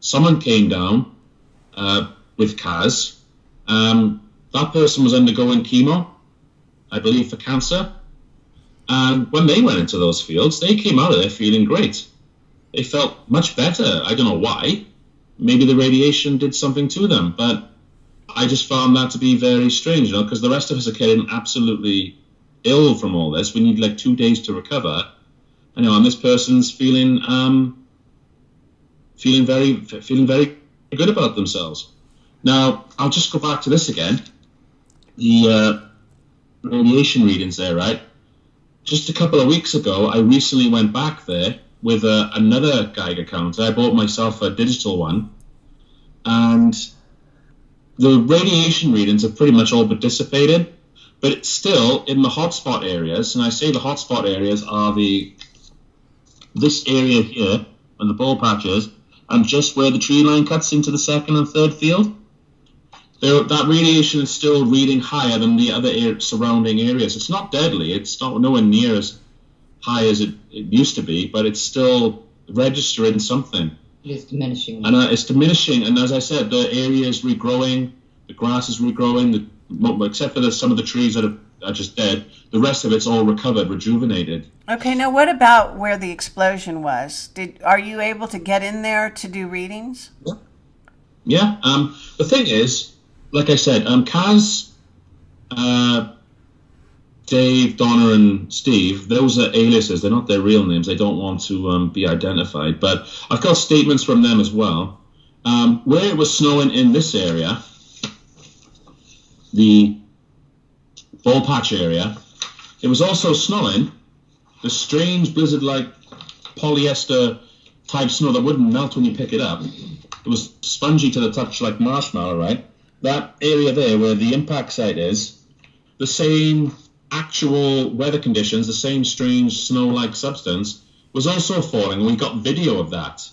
someone came down with Caz. That person was undergoing chemo, I believe, for cancer. And when they went into those fields, they came out of there feeling great. They felt much better. I don't know why. Maybe the radiation did something to them. But I just found that to be very strange, because the rest of us are getting absolutely ill from all this. We need like 2 days to recover. And this person's feeling very good about themselves. Now, I'll just go back to this again. The radiation readings there, right? Just a couple of weeks ago, I recently went back there with another Geiger counter. I bought myself a digital one. And the radiation readings have pretty much all but dissipated. But it's still in the hotspot areas. And I say the hotspot areas are this area here, and the ball patches, and just where the tree line cuts into the second and third field. That radiation is still reading higher than the other surrounding areas. It's not deadly. It's not nowhere near as high as it used to be, but it's still registering something. It's diminishing. And it's diminishing. And as I said, the area is regrowing. The grass is regrowing. Except for some of the trees that are just dead, the rest of it's all recovered, rejuvenated. Okay, now what about where the explosion was? Are you able to get in there to do readings? Yeah. The thing is, like I said, Caz, Dave, Donna, and Steve, those are aliases. They're not their real names. They don't want to be identified. But I've got statements from them as well. Where it was snowing in this area, the ball patch area, it was also snowing the strange blizzard-like polyester type snow that wouldn't melt when you pick it up. It was spongy to the touch, like marshmallow, right? That area there where the impact site is, the same actual weather conditions, the same strange snow-like substance was also falling. We got video of that.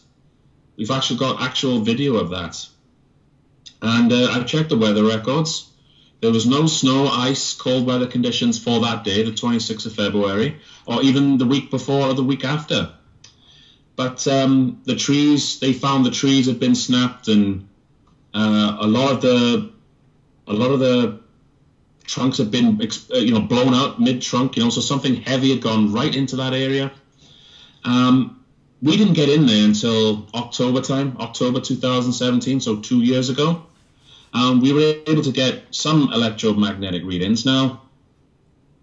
We've actually got actual video of that. And I checked the weather records. There was no snow, ice, cold weather conditions for that day, the 26th of February, or even the week before or the week after. But the trees, they found the trees had been snapped, and a lot of the trunks had been blown out mid-trunk, so something heavy had gone right into that area. We didn't get in there until October 2017, so 2 years ago. We were able to get some electromagnetic readings. Now,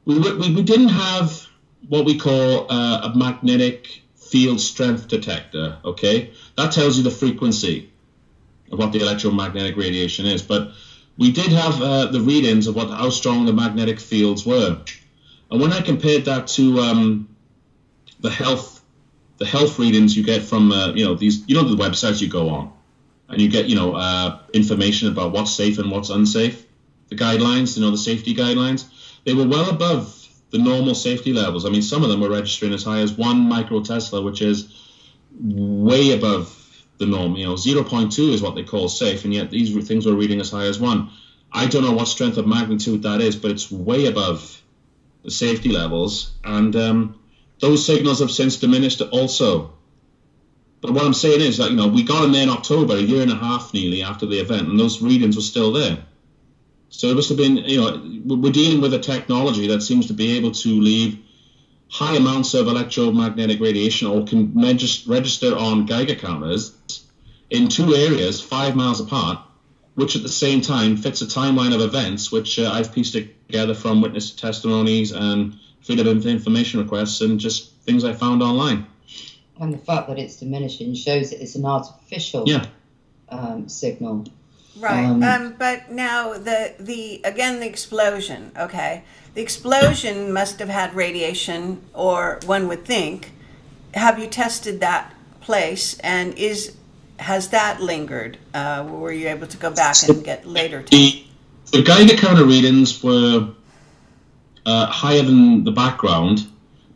we didn't have what we call a magnetic field strength detector, okay? That tells you the frequency of what the electromagnetic radiation is. But we did have the readings of how strong the magnetic fields were. And when I compared that to the health readings you get from, the websites you go on, and you get, information about what's safe and what's unsafe, the guidelines, the safety guidelines, they were well above the normal safety levels. I mean, some of them were registering as high as 1 microtesla, which is way above the norm. 0.2 is what they call safe, and yet these things were reading as high as 1. I don't know what strength of magnitude that is, but it's way above the safety levels. And those signals have since diminished also. But what I'm saying is that, we got in there in October, a year and a half nearly after the event, and those readings were still there. So it must have been, we're dealing with a technology that seems to be able to leave high amounts of electromagnetic radiation, or can register on Geiger counters in two areas 5 miles apart, which at the same time fits a timeline of events which I've pieced together from witness testimonies and freedom of information requests and just things I found online. And the fact that it's diminishing shows that it's an artificial signal. Right. But now the explosion. Okay, the explosion must have had radiation, or one would think. Have you tested that place, and has that lingered? Were you able to go back and get later tests? The Geiger counter readings were higher than the background,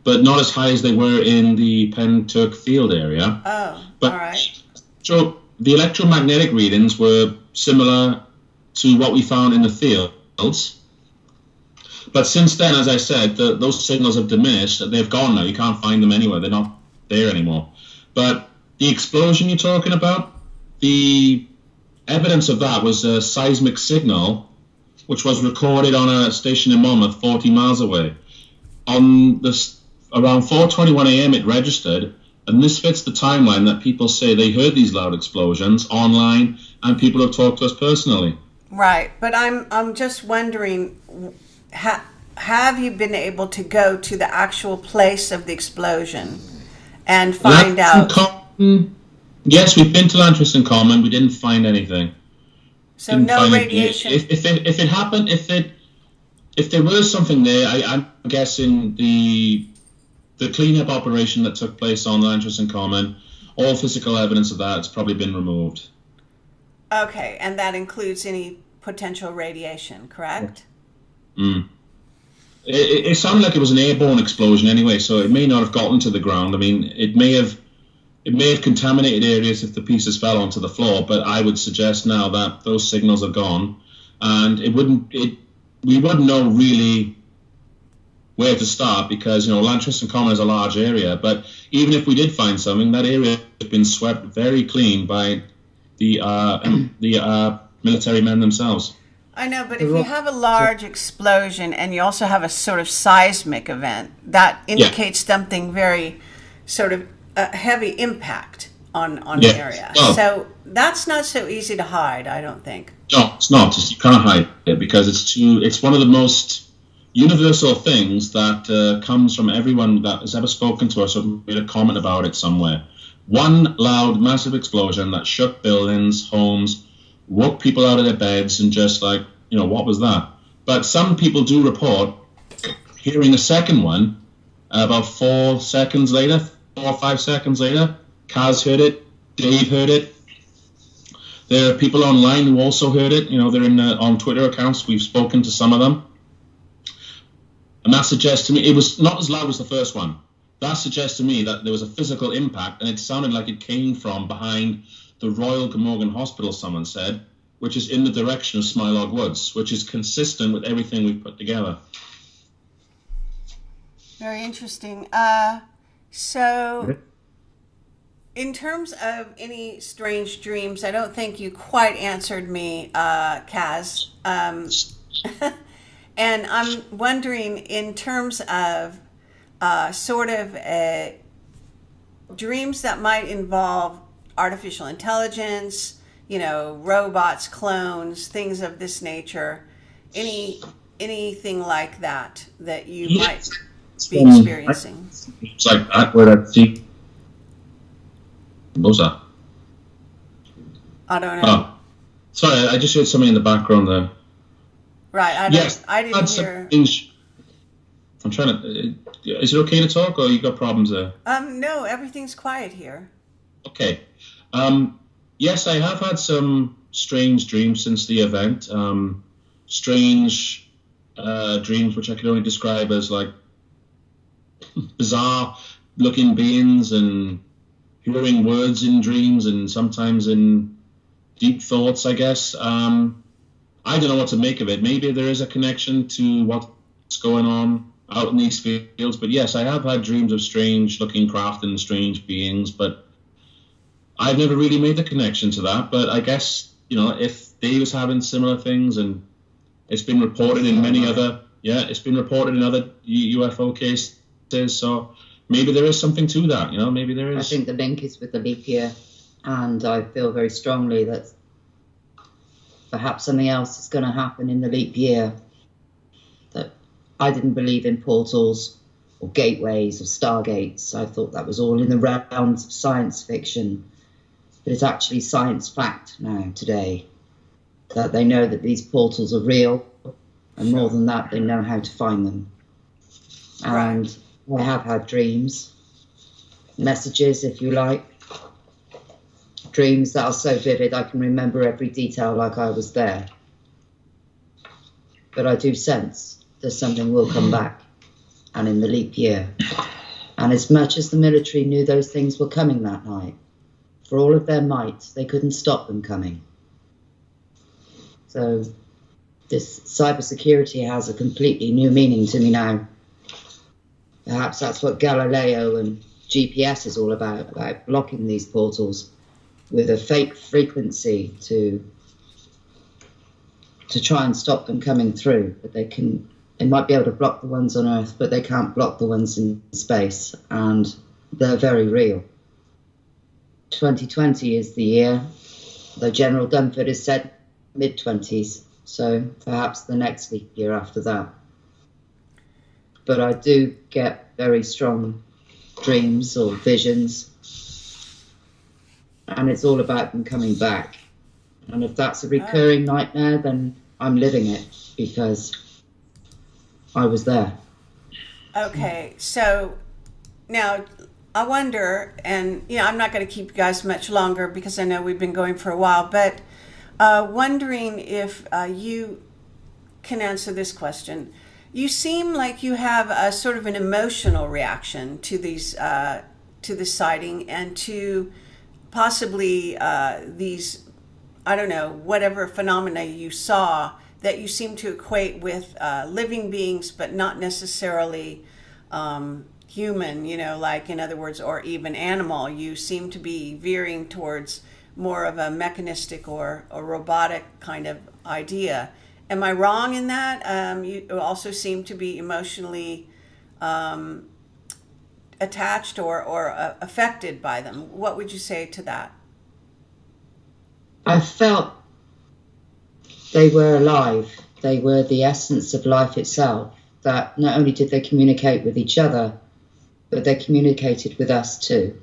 but not as high as they were in the Pentyrch field area. Oh, but, all right. So the electromagnetic readings were similar to what we found in the fields. But since then, as I said, those signals have diminished. They've gone now. You can't find them anywhere. They're not there anymore. But the explosion you're talking about, the evidence of that was a seismic signal, which was recorded on a station in Monmouth, 40 miles away. On around 4:21 a.m. it registered, and this fits the timeline that people say they heard these loud explosions online, and people have talked to us personally. Right, but I'm just wondering, have you been able to go to the actual place of the explosion and find out? Yes, we've been to Lantryston Common. We didn't find anything. So no radiation. If it happened, if there was something there, I'm guessing the cleanup operation that took place on Lantryston Common, all physical evidence of that has probably been removed. Okay, and that includes any potential radiation, correct? It sounded like it was an airborne explosion anyway, so it may not have gotten to the ground. I mean, it may have contaminated areas if the pieces fell onto the floor, but I would suggest now that those signals are gone, and we wouldn't know really where to start, because Lantryston Common is a large area. But even if we did find something, that area has been swept very clean by the military men themselves. I know, but if you have a large explosion and you also have a sort of seismic event, that indicates something very sort of heavy impact on an area. Well, so that's not so easy to hide, I don't think. No, it's not. You can't hide it, because it's one of the most universal things that comes from everyone that has ever spoken to us or made a comment about it somewhere. One loud, massive explosion that shook buildings, homes, woke people out of their beds, and just like, what was that? But some people do report hearing a second one about 4 or 5 seconds later. Caz heard it, Dave heard it. There are people online who also heard it. They're on Twitter accounts. We've spoken to some of them. And that suggests to me, it was not as loud as the first one. That suggests to me that there was a physical impact, and it sounded like it came from behind the Royal Glamorgan Hospital, someone said, which is in the direction of Smilog Woods, which is consistent with everything we've put together. Very interesting. So, in terms of any strange dreams, I don't think you quite answered me, Caz. And I'm wondering, in terms of sort of dreams that might involve artificial intelligence, robots, clones, things of this nature, anything like that you might be experiencing. It's like that, where I see. What was that? I don't know. Oh, sorry, I just heard something in the background there. Right, I didn't hear. I'm trying to. Is it okay to talk, or you got problems there? No, everything's quiet here. Okay. Yes, I have had some strange dreams since the event. Strange dreams, which I could only describe as like bizarre-looking beings, and hearing words in dreams, and sometimes in deep thoughts, I guess. I don't know what to make of it. Maybe there is a connection to what's going on out in these fields. But yes, I have had dreams of strange-looking craft and strange beings, but I've never really made the connection to that. But I guess, if Dave is having similar things, and it's been reported in many other, it's been reported in other UFO cases, so maybe there is something to that, maybe there is. I think the link is with the leap year, and I feel very strongly that perhaps something else is going to happen in the leap year. That I didn't believe in portals or gateways or stargates. I thought that was all in the realms of science fiction. But it's actually science fact now, today, that they know that these portals are real, and more than that, they know how to find them. And I have had dreams, messages, if you like, dreams that are so vivid I can remember every detail like I was there. But I do sense that something will come back, and in the leap year. And as much as the military knew those things were coming that night, for all of their might, they couldn't stop them coming. So this cybersecurity has a completely new meaning to me now. Perhaps that's what Galileo and GPS is all about blocking these portals with a fake frequency to try and stop them coming through. But they might be able to block the ones on Earth, but they can't block the ones in space, and they're very real. 2020 is the year, though General Dunford has said mid-20s, so perhaps the next leap year after that. But I do get very strong dreams or visions, and it's all about them coming back. And if that's a recurring nightmare, then I'm living it, because I was there. Okay, so now I wonder, and I'm not going to keep you guys much longer because I know we've been going for a while, but wondering if you can answer this question. You seem like you have a sort of an emotional reaction to these, to the sighting, and to possibly these, I don't know, whatever phenomena you saw that you seem to equate with living beings, but not necessarily human, like, in other words, or even animal. You seem to be veering towards more of a mechanistic or a robotic kind of idea. Am I wrong in that? You also seem to be emotionally attached or affected by them. What would you say to that? I felt they were alive. They were the essence of life itself, that not only did they communicate with each other, but they communicated with us too.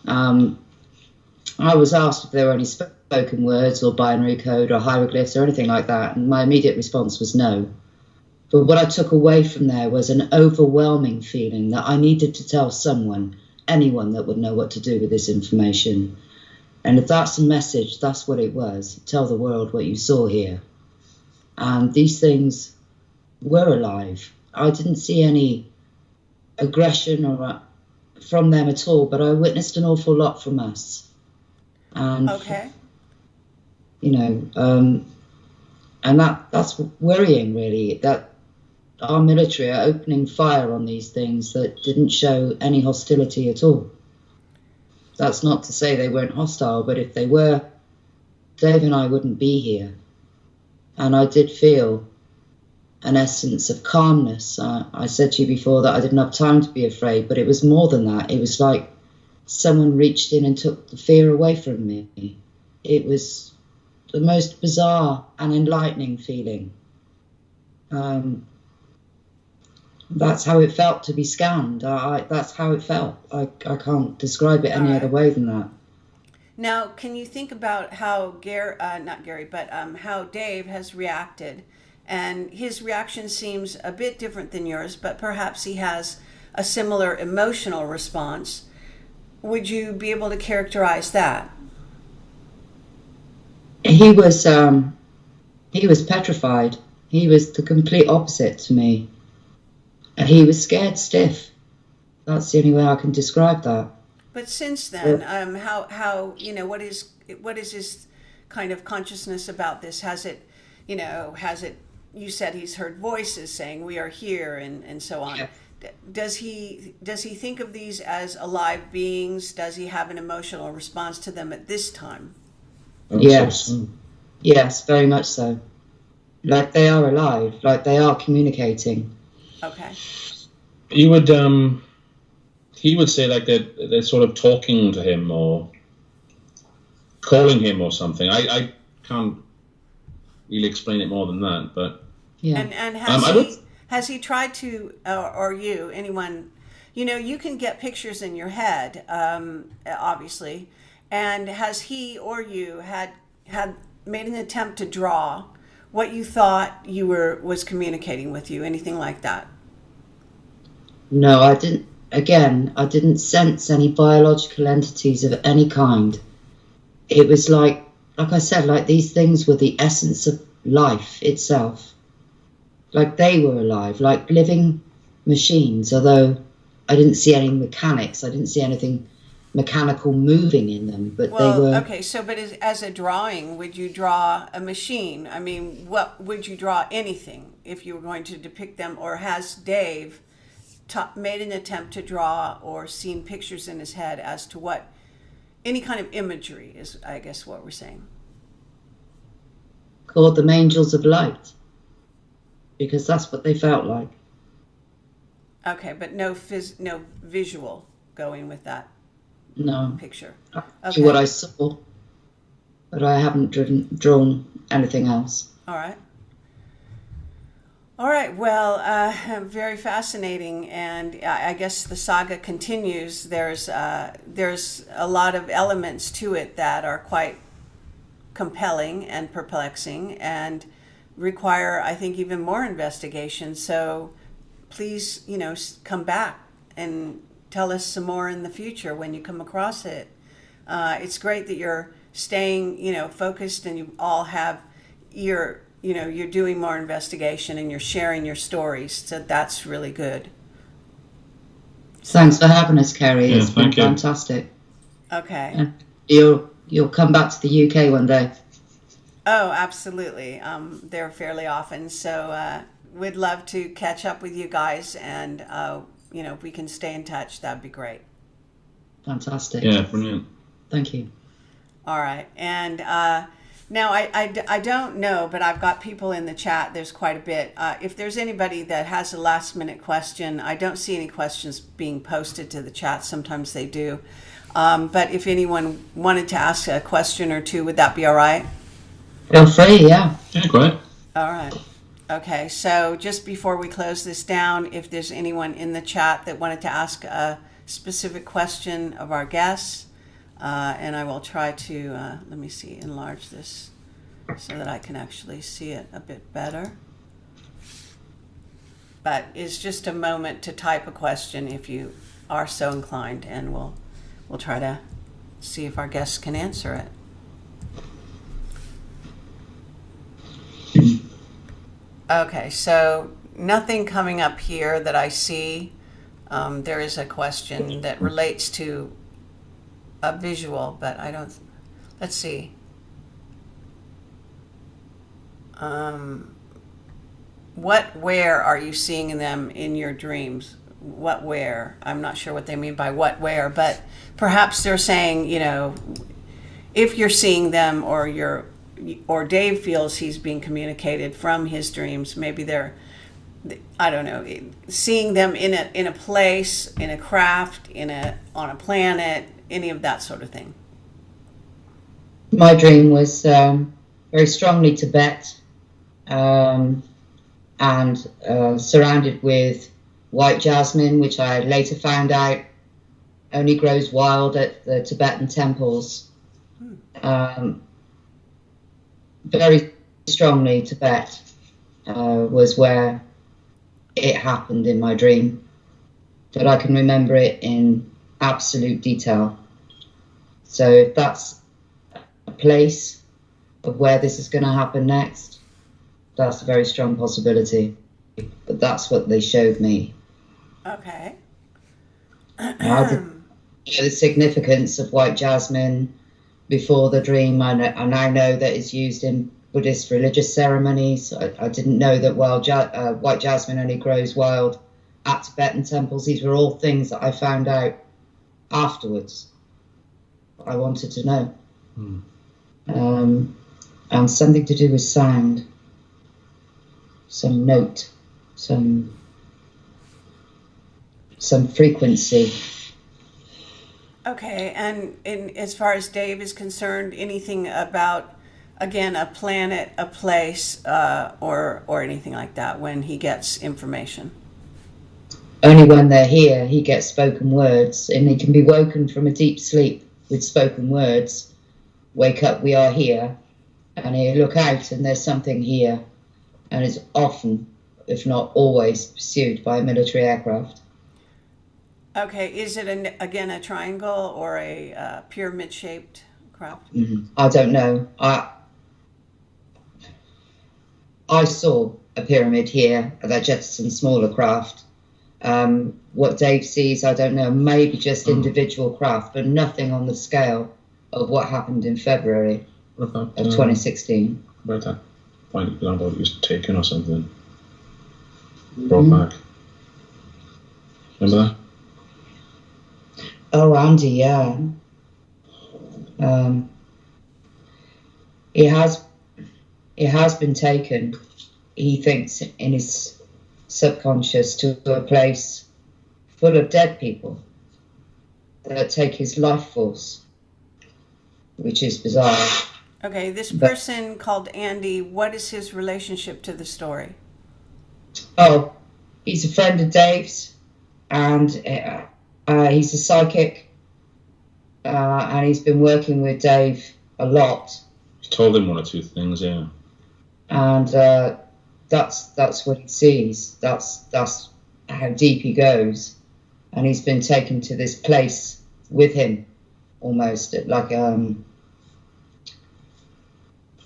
I was asked if there were any spoken words or binary code or hieroglyphs or anything like that, and my immediate response was no. But what I took away from there was an overwhelming feeling that I needed to tell someone, anyone that would know what to do with this information. And if that's a message, that's what it was. Tell the world what you saw here. And these things were alive. I didn't see any aggression or from them at all, but I witnessed an awful lot from us. And, okay. And that's worrying, really, that our military are opening fire on these things that didn't show any hostility at all. That's not to say they weren't hostile, but if they were, Dave and I wouldn't be here. And I did feel an essence of calmness. I said to you before that I didn't have time to be afraid, but it was more than that. It was like someone reached in and took the fear away from me. It was the most bizarre and enlightening feeling. That's how it felt to be scanned. That's how it felt. I can't describe it any other way than that. Now, can you think about how how Dave has reacted? And his reaction seems a bit different than yours, but perhaps he has a similar emotional response. Would you be able to characterize that? He was petrified. He was the complete opposite to me. He was scared stiff. That's the only way I can describe that. But since then, how what is his kind of consciousness about this? Has it you know, has it, you said he's heard voices saying we are here and so on. Yeah. Does he think of these as alive beings? Does he have an emotional response to them at this time? Yes. Yes, very much so. Like they are alive, like they are communicating. Okay. He would say like they're sort of talking to him or calling him or something. I can't really explain it more than that, but Yeah. And has he tried to, or you, anyone, you know, you can get pictures in your head, obviously, and has he or you had made an attempt to draw what you thought was communicating with you, anything like that? No, I didn't. Again, I didn't sense any biological entities of any kind. It was like I said, like these things were the essence of life itself. Like they were alive, like living machines, although I didn't see any mechanics. I didn't see anything mechanical moving in them, but they were... Okay, so but as a drawing, would you draw a machine? I mean, what would you draw anything if you were going to depict them? Or has Dave made an attempt to draw or seen pictures in his head as to what any kind of imagery is, I guess what we're saying? Called them angels of light, because that's what they felt like. Okay, but no visual going with that No. picture. That's what I saw, but I haven't drawn anything else. All right. Well, very fascinating, and I guess the saga continues. There's a lot of elements to it that are quite compelling and perplexing, and require, I think, even more investigation. So, please, you know, come back and tell us some more in the future when you come across it. It's great that you're staying, you know, focused, and you all have you're doing more investigation and you're sharing your stories. So that's really good. Thanks for having us, Kerry. Yeah, it's been thank you. fantastic. Okay. You'll come back to the UK one day. Oh, absolutely. They're fairly often. So we'd love to catch up with you guys, and you know, if we can stay in touch, that'd be great. Fantastic. yeah, brilliant. Thank you. All right. And now I don't know, but I've got people in the chat. There's quite a bit. If there's anybody that has a last minute question, I don't see any questions being posted to the chat. Sometimes they do. But if anyone wanted to ask a question or two, would that be all right? Feel free, yeah. Yeah, great. All right. Okay. So just before we close this down, if there's anyone in the chat that wanted to ask a specific question of our guests, and I will try to, let me see, enlarge this so that I can actually see it a bit better. But it's just a moment to type a question if you are so inclined, and we'll try to see if our guests can answer it. Okay, so nothing coming up here that I see. There is a question that relates to a visual, but I don't. Let's see. Where are you seeing them in your dreams? Where? I'm not sure what they mean by where, but perhaps they're saying, you know, if you're seeing them, or Dave feels he's being communicated from his dreams, maybe they're, I don't know, seeing them in a place, in a craft, on a planet, any of that sort of thing. My dream was very strongly Tibet, and surrounded with white jasmine, which I later found out only grows wild at the Tibetan temples. Very strongly Tibet was where it happened in my dream, but I can remember it in absolute detail. So if that's a place of where this is going to happen next, that's a very strong possibility. But that's what they showed me. Okay. The significance of white jasmine before the dream, I now know that it's used in Buddhist religious ceremonies. I didn't know that white jasmine only grows wild at Tibetan temples. These were all things that I found out afterwards. I wanted to know. And something to do with sound, some note, some frequency. Okay, and as far as Dave is concerned, anything about, again, a planet, a place, or anything like that when he gets information? Only when they're here, he gets spoken words, and he can be woken from a deep sleep with spoken words. Wake up, we are here, and he'll look out, and there's something here, and it's often, if not always, pursued by a military aircraft. Okay, is it, again, a triangle or a pyramid-shaped craft? I don't know. I saw a pyramid here that jettisoned smaller craft. What Dave sees, I don't know. Maybe just individual craft, but nothing on the scale of what happened in February of 2016. About that point example it was taken or something. Brought back. Remember that? Oh, Andy, yeah. It has been taken, he thinks, in his subconscious to a place full of dead people that take his life force, which is bizarre. Okay, this person called Andy, what is his relationship to the story? Oh, he's a friend of Dave's, and he's a psychic, and he's been working with Dave a lot. He's told him one or two things, yeah. And that's what he sees. That's how deep he goes, and he's been taken to this place with him, almost like a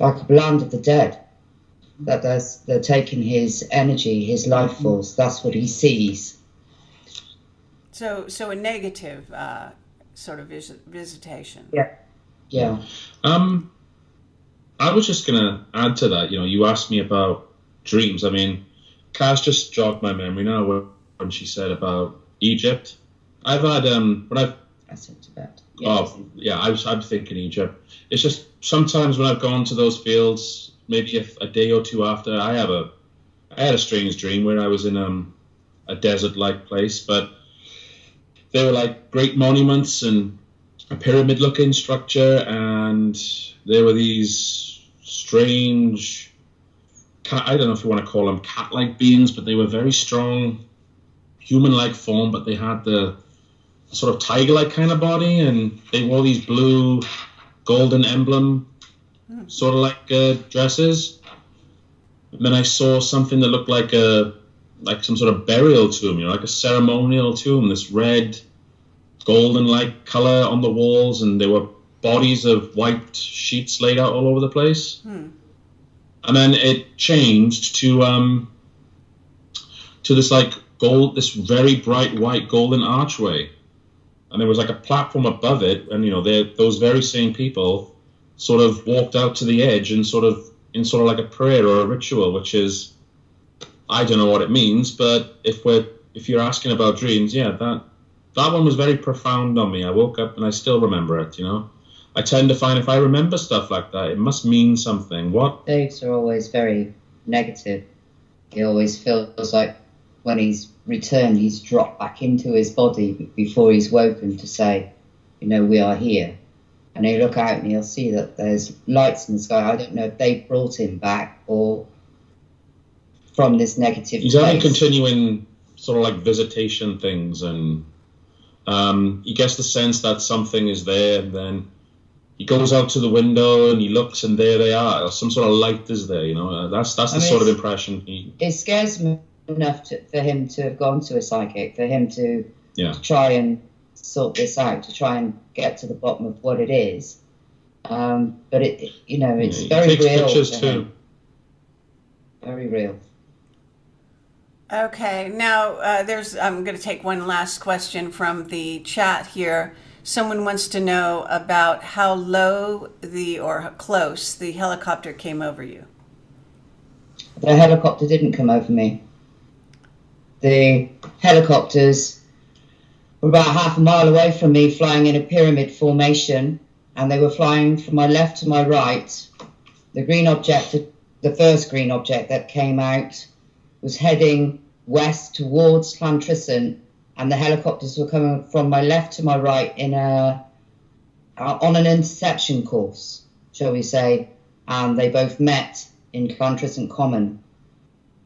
land of the dead. That they're taking his energy, his life force. That's what he sees. So a negative sort of visitation. Yeah. I was just going to add to that. You asked me about dreams. I mean, Caz just jogged my memory now when she said about Egypt. I've had I said Tibet. Yeah, I'm thinking Egypt. It's just sometimes when I've gone to those fields, maybe a day or two after, I had a strange dream where I was in a desert-like place, but they were like great monuments and a pyramid-looking structure, and there were these strange, I don't know if you want to call them cat-like beings, but they were very strong, human-like form, but they had the sort of tiger-like kind of body, and they wore these blue golden emblem sort of like dresses. And then I saw something that looked like some sort of burial tomb, like a ceremonial tomb, this red golden-like color on the walls, and there were bodies of white sheets laid out all over the place. And then it changed to this like this very bright white golden archway, and there was like a platform above it, and those very same people sort of walked out to the edge and sort of like a prayer or a ritual, which is, I don't know what it means, but if you're asking about dreams, yeah, that one was very profound on me. I woke up and I still remember it. I tend to find if I remember stuff like that, it must mean something. What? Dave's are always very negative. He always feels like when he's returned, he's dropped back into his body before he's woken to say, we are here. And he'll look out and he'll see that there's lights in the sky. I don't know if they brought him back or from this negative He's only continuing sort of like visitation things, and he gets the sense that something is there, and then he goes out to the window and he looks, and there they are. Or some sort of light is there, That's the sort of impression It scares me enough for him to have gone to a psychic, for him to try and sort this out, to try and get to the bottom of what it is. But it's very real. Pictures too. Very real. Okay, now I'm going to take one last question from the chat here. Someone wants to know about how low or close the helicopter came over you. The helicopter didn't come over me. The helicopters were about half a mile away from me, flying in a pyramid formation, and they were flying from my left to my right. The green object, the first green object that came out, was heading west towards Llantrisant, and the helicopters were coming from my left to my right on an interception course, shall we say, and they both met in Llantrisant Common,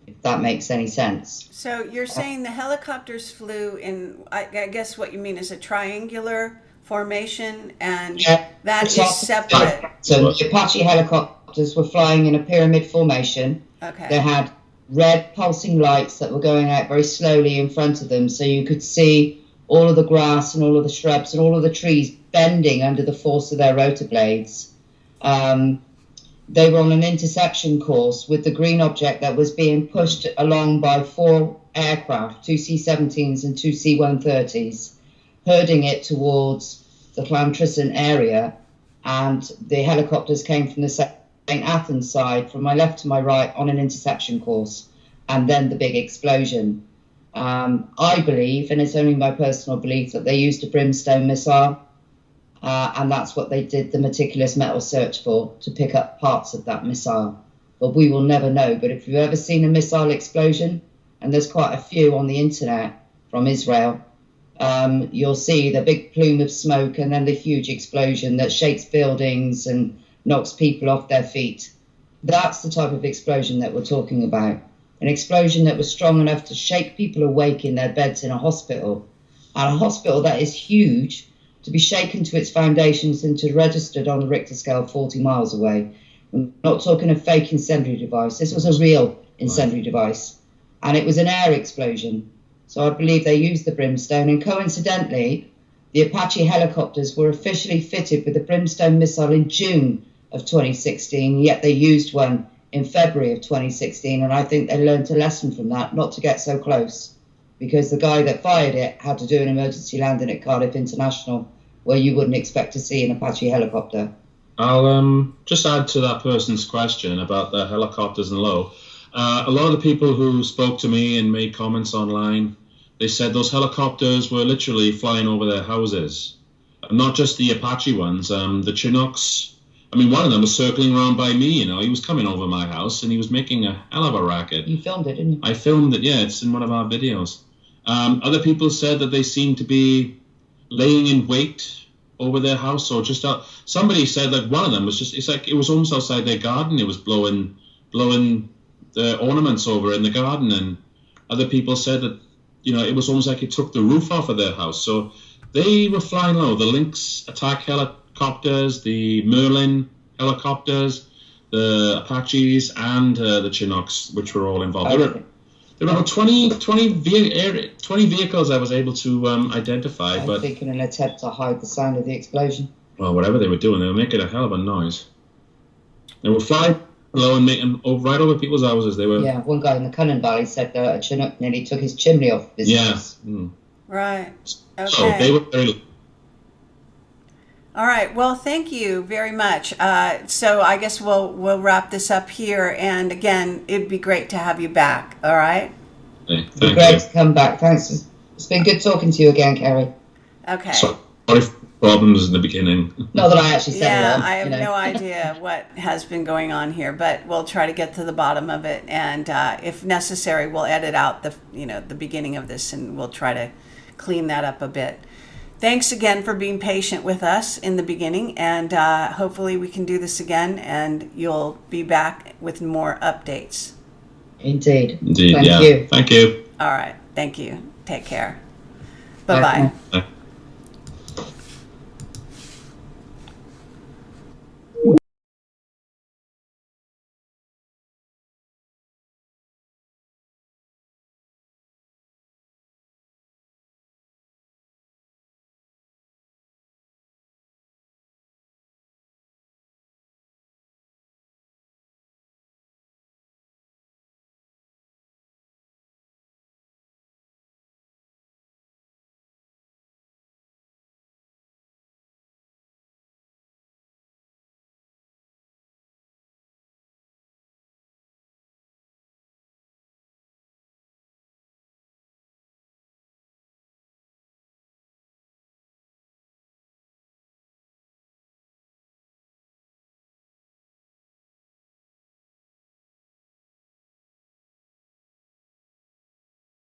if that makes any sense. So you're saying the helicopters flew in, I guess what you mean is a triangular formation, and that is separate. So the Apache helicopters were flying in a pyramid formation. Okay. They had red pulsing lights that were going out very slowly in front of them, so you could see all of the grass and all of the shrubs and all of the trees bending under the force of their rotor blades. They were on an interception course with the green object that was being pushed along by 4 aircraft, 2 C-17s and 2 C-130s, herding it towards the Llantrisant area, and the helicopters came from the St. Athens side, from my left to my right, on an interception course, and then the big explosion. I believe, and it's only my personal belief, that they used a brimstone missile, and that's what they did the meticulous metal search for, to pick up parts of that missile. But we will never know. But if you've ever seen a missile explosion, and there's quite a few on the internet from Israel, you'll see the big plume of smoke and then the huge explosion that shakes buildings and knocks people off their feet. That's the type of explosion that we're talking about. An explosion that was strong enough to shake people awake in their beds in a hospital. And a hospital that is huge, to be shaken to its foundations and to registered on the Richter scale 40 miles away. We're not talking a fake incendiary device. This was a real incendiary device. And it was an air explosion. So I believe they used the brimstone. And coincidentally, the Apache helicopters were officially fitted with the brimstone missile in June of 2016, yet they used one in February of 2016. And I think they learned a lesson from that, not to get so close, because the guy that fired it had to do an emergency landing at Cardiff International, where you wouldn't expect to see an Apache helicopter. I'll just add to that person's question about the helicopters and low. A lot of the people who spoke to me and made comments online, they said those helicopters were literally flying over their houses. Not just the Apache ones, the Chinooks. I mean, one of them was circling around by me, you know. He was coming over my house and he was making a hell of a racket. You filmed it, didn't you? I filmed it, yeah. It's in one of our videos. Other people said that they seemed to be laying in wait over their house, or just out. Somebody said that one of them was just, it's like it was almost outside their garden. It was blowing the ornaments over in the garden. And other people said that, you know, it was almost like it took the roof off of their house. So they were flying low. The Lynx attack helicopters, the Merlin helicopters, the Apaches, and the Chinooks, which were all involved. There were about 20 vehicles I was able to identify. I think in an attempt to hide the sound of the explosion. Well, whatever they were doing, they were making a hell of a noise. They were flying low and making right over people's houses. They were. Yeah, one guy in the Cunnan Valley said that a Chinook nearly took his chimney off his house. Mm. Right. Okay. So they were very. All right. Well, thank you very much. So I guess we'll wrap this up here. And again, it'd be great to have you back. All right. It'd be great to come back. Thanks. It's been good talking to you again, Kerry. Okay. Sorry for problems in the beginning. Not that I actually said yeah, that. I have no idea what has been going on here, but we'll try to get to the bottom of it. And if necessary, we'll edit out the beginning of this, and we'll try to clean that up a bit. Thanks again for being patient with us in the beginning, and hopefully we can do this again, and you'll be back with more updates. Indeed. Thank you. Thank you. All right. Thank you. Take care. Bye-bye. Bye.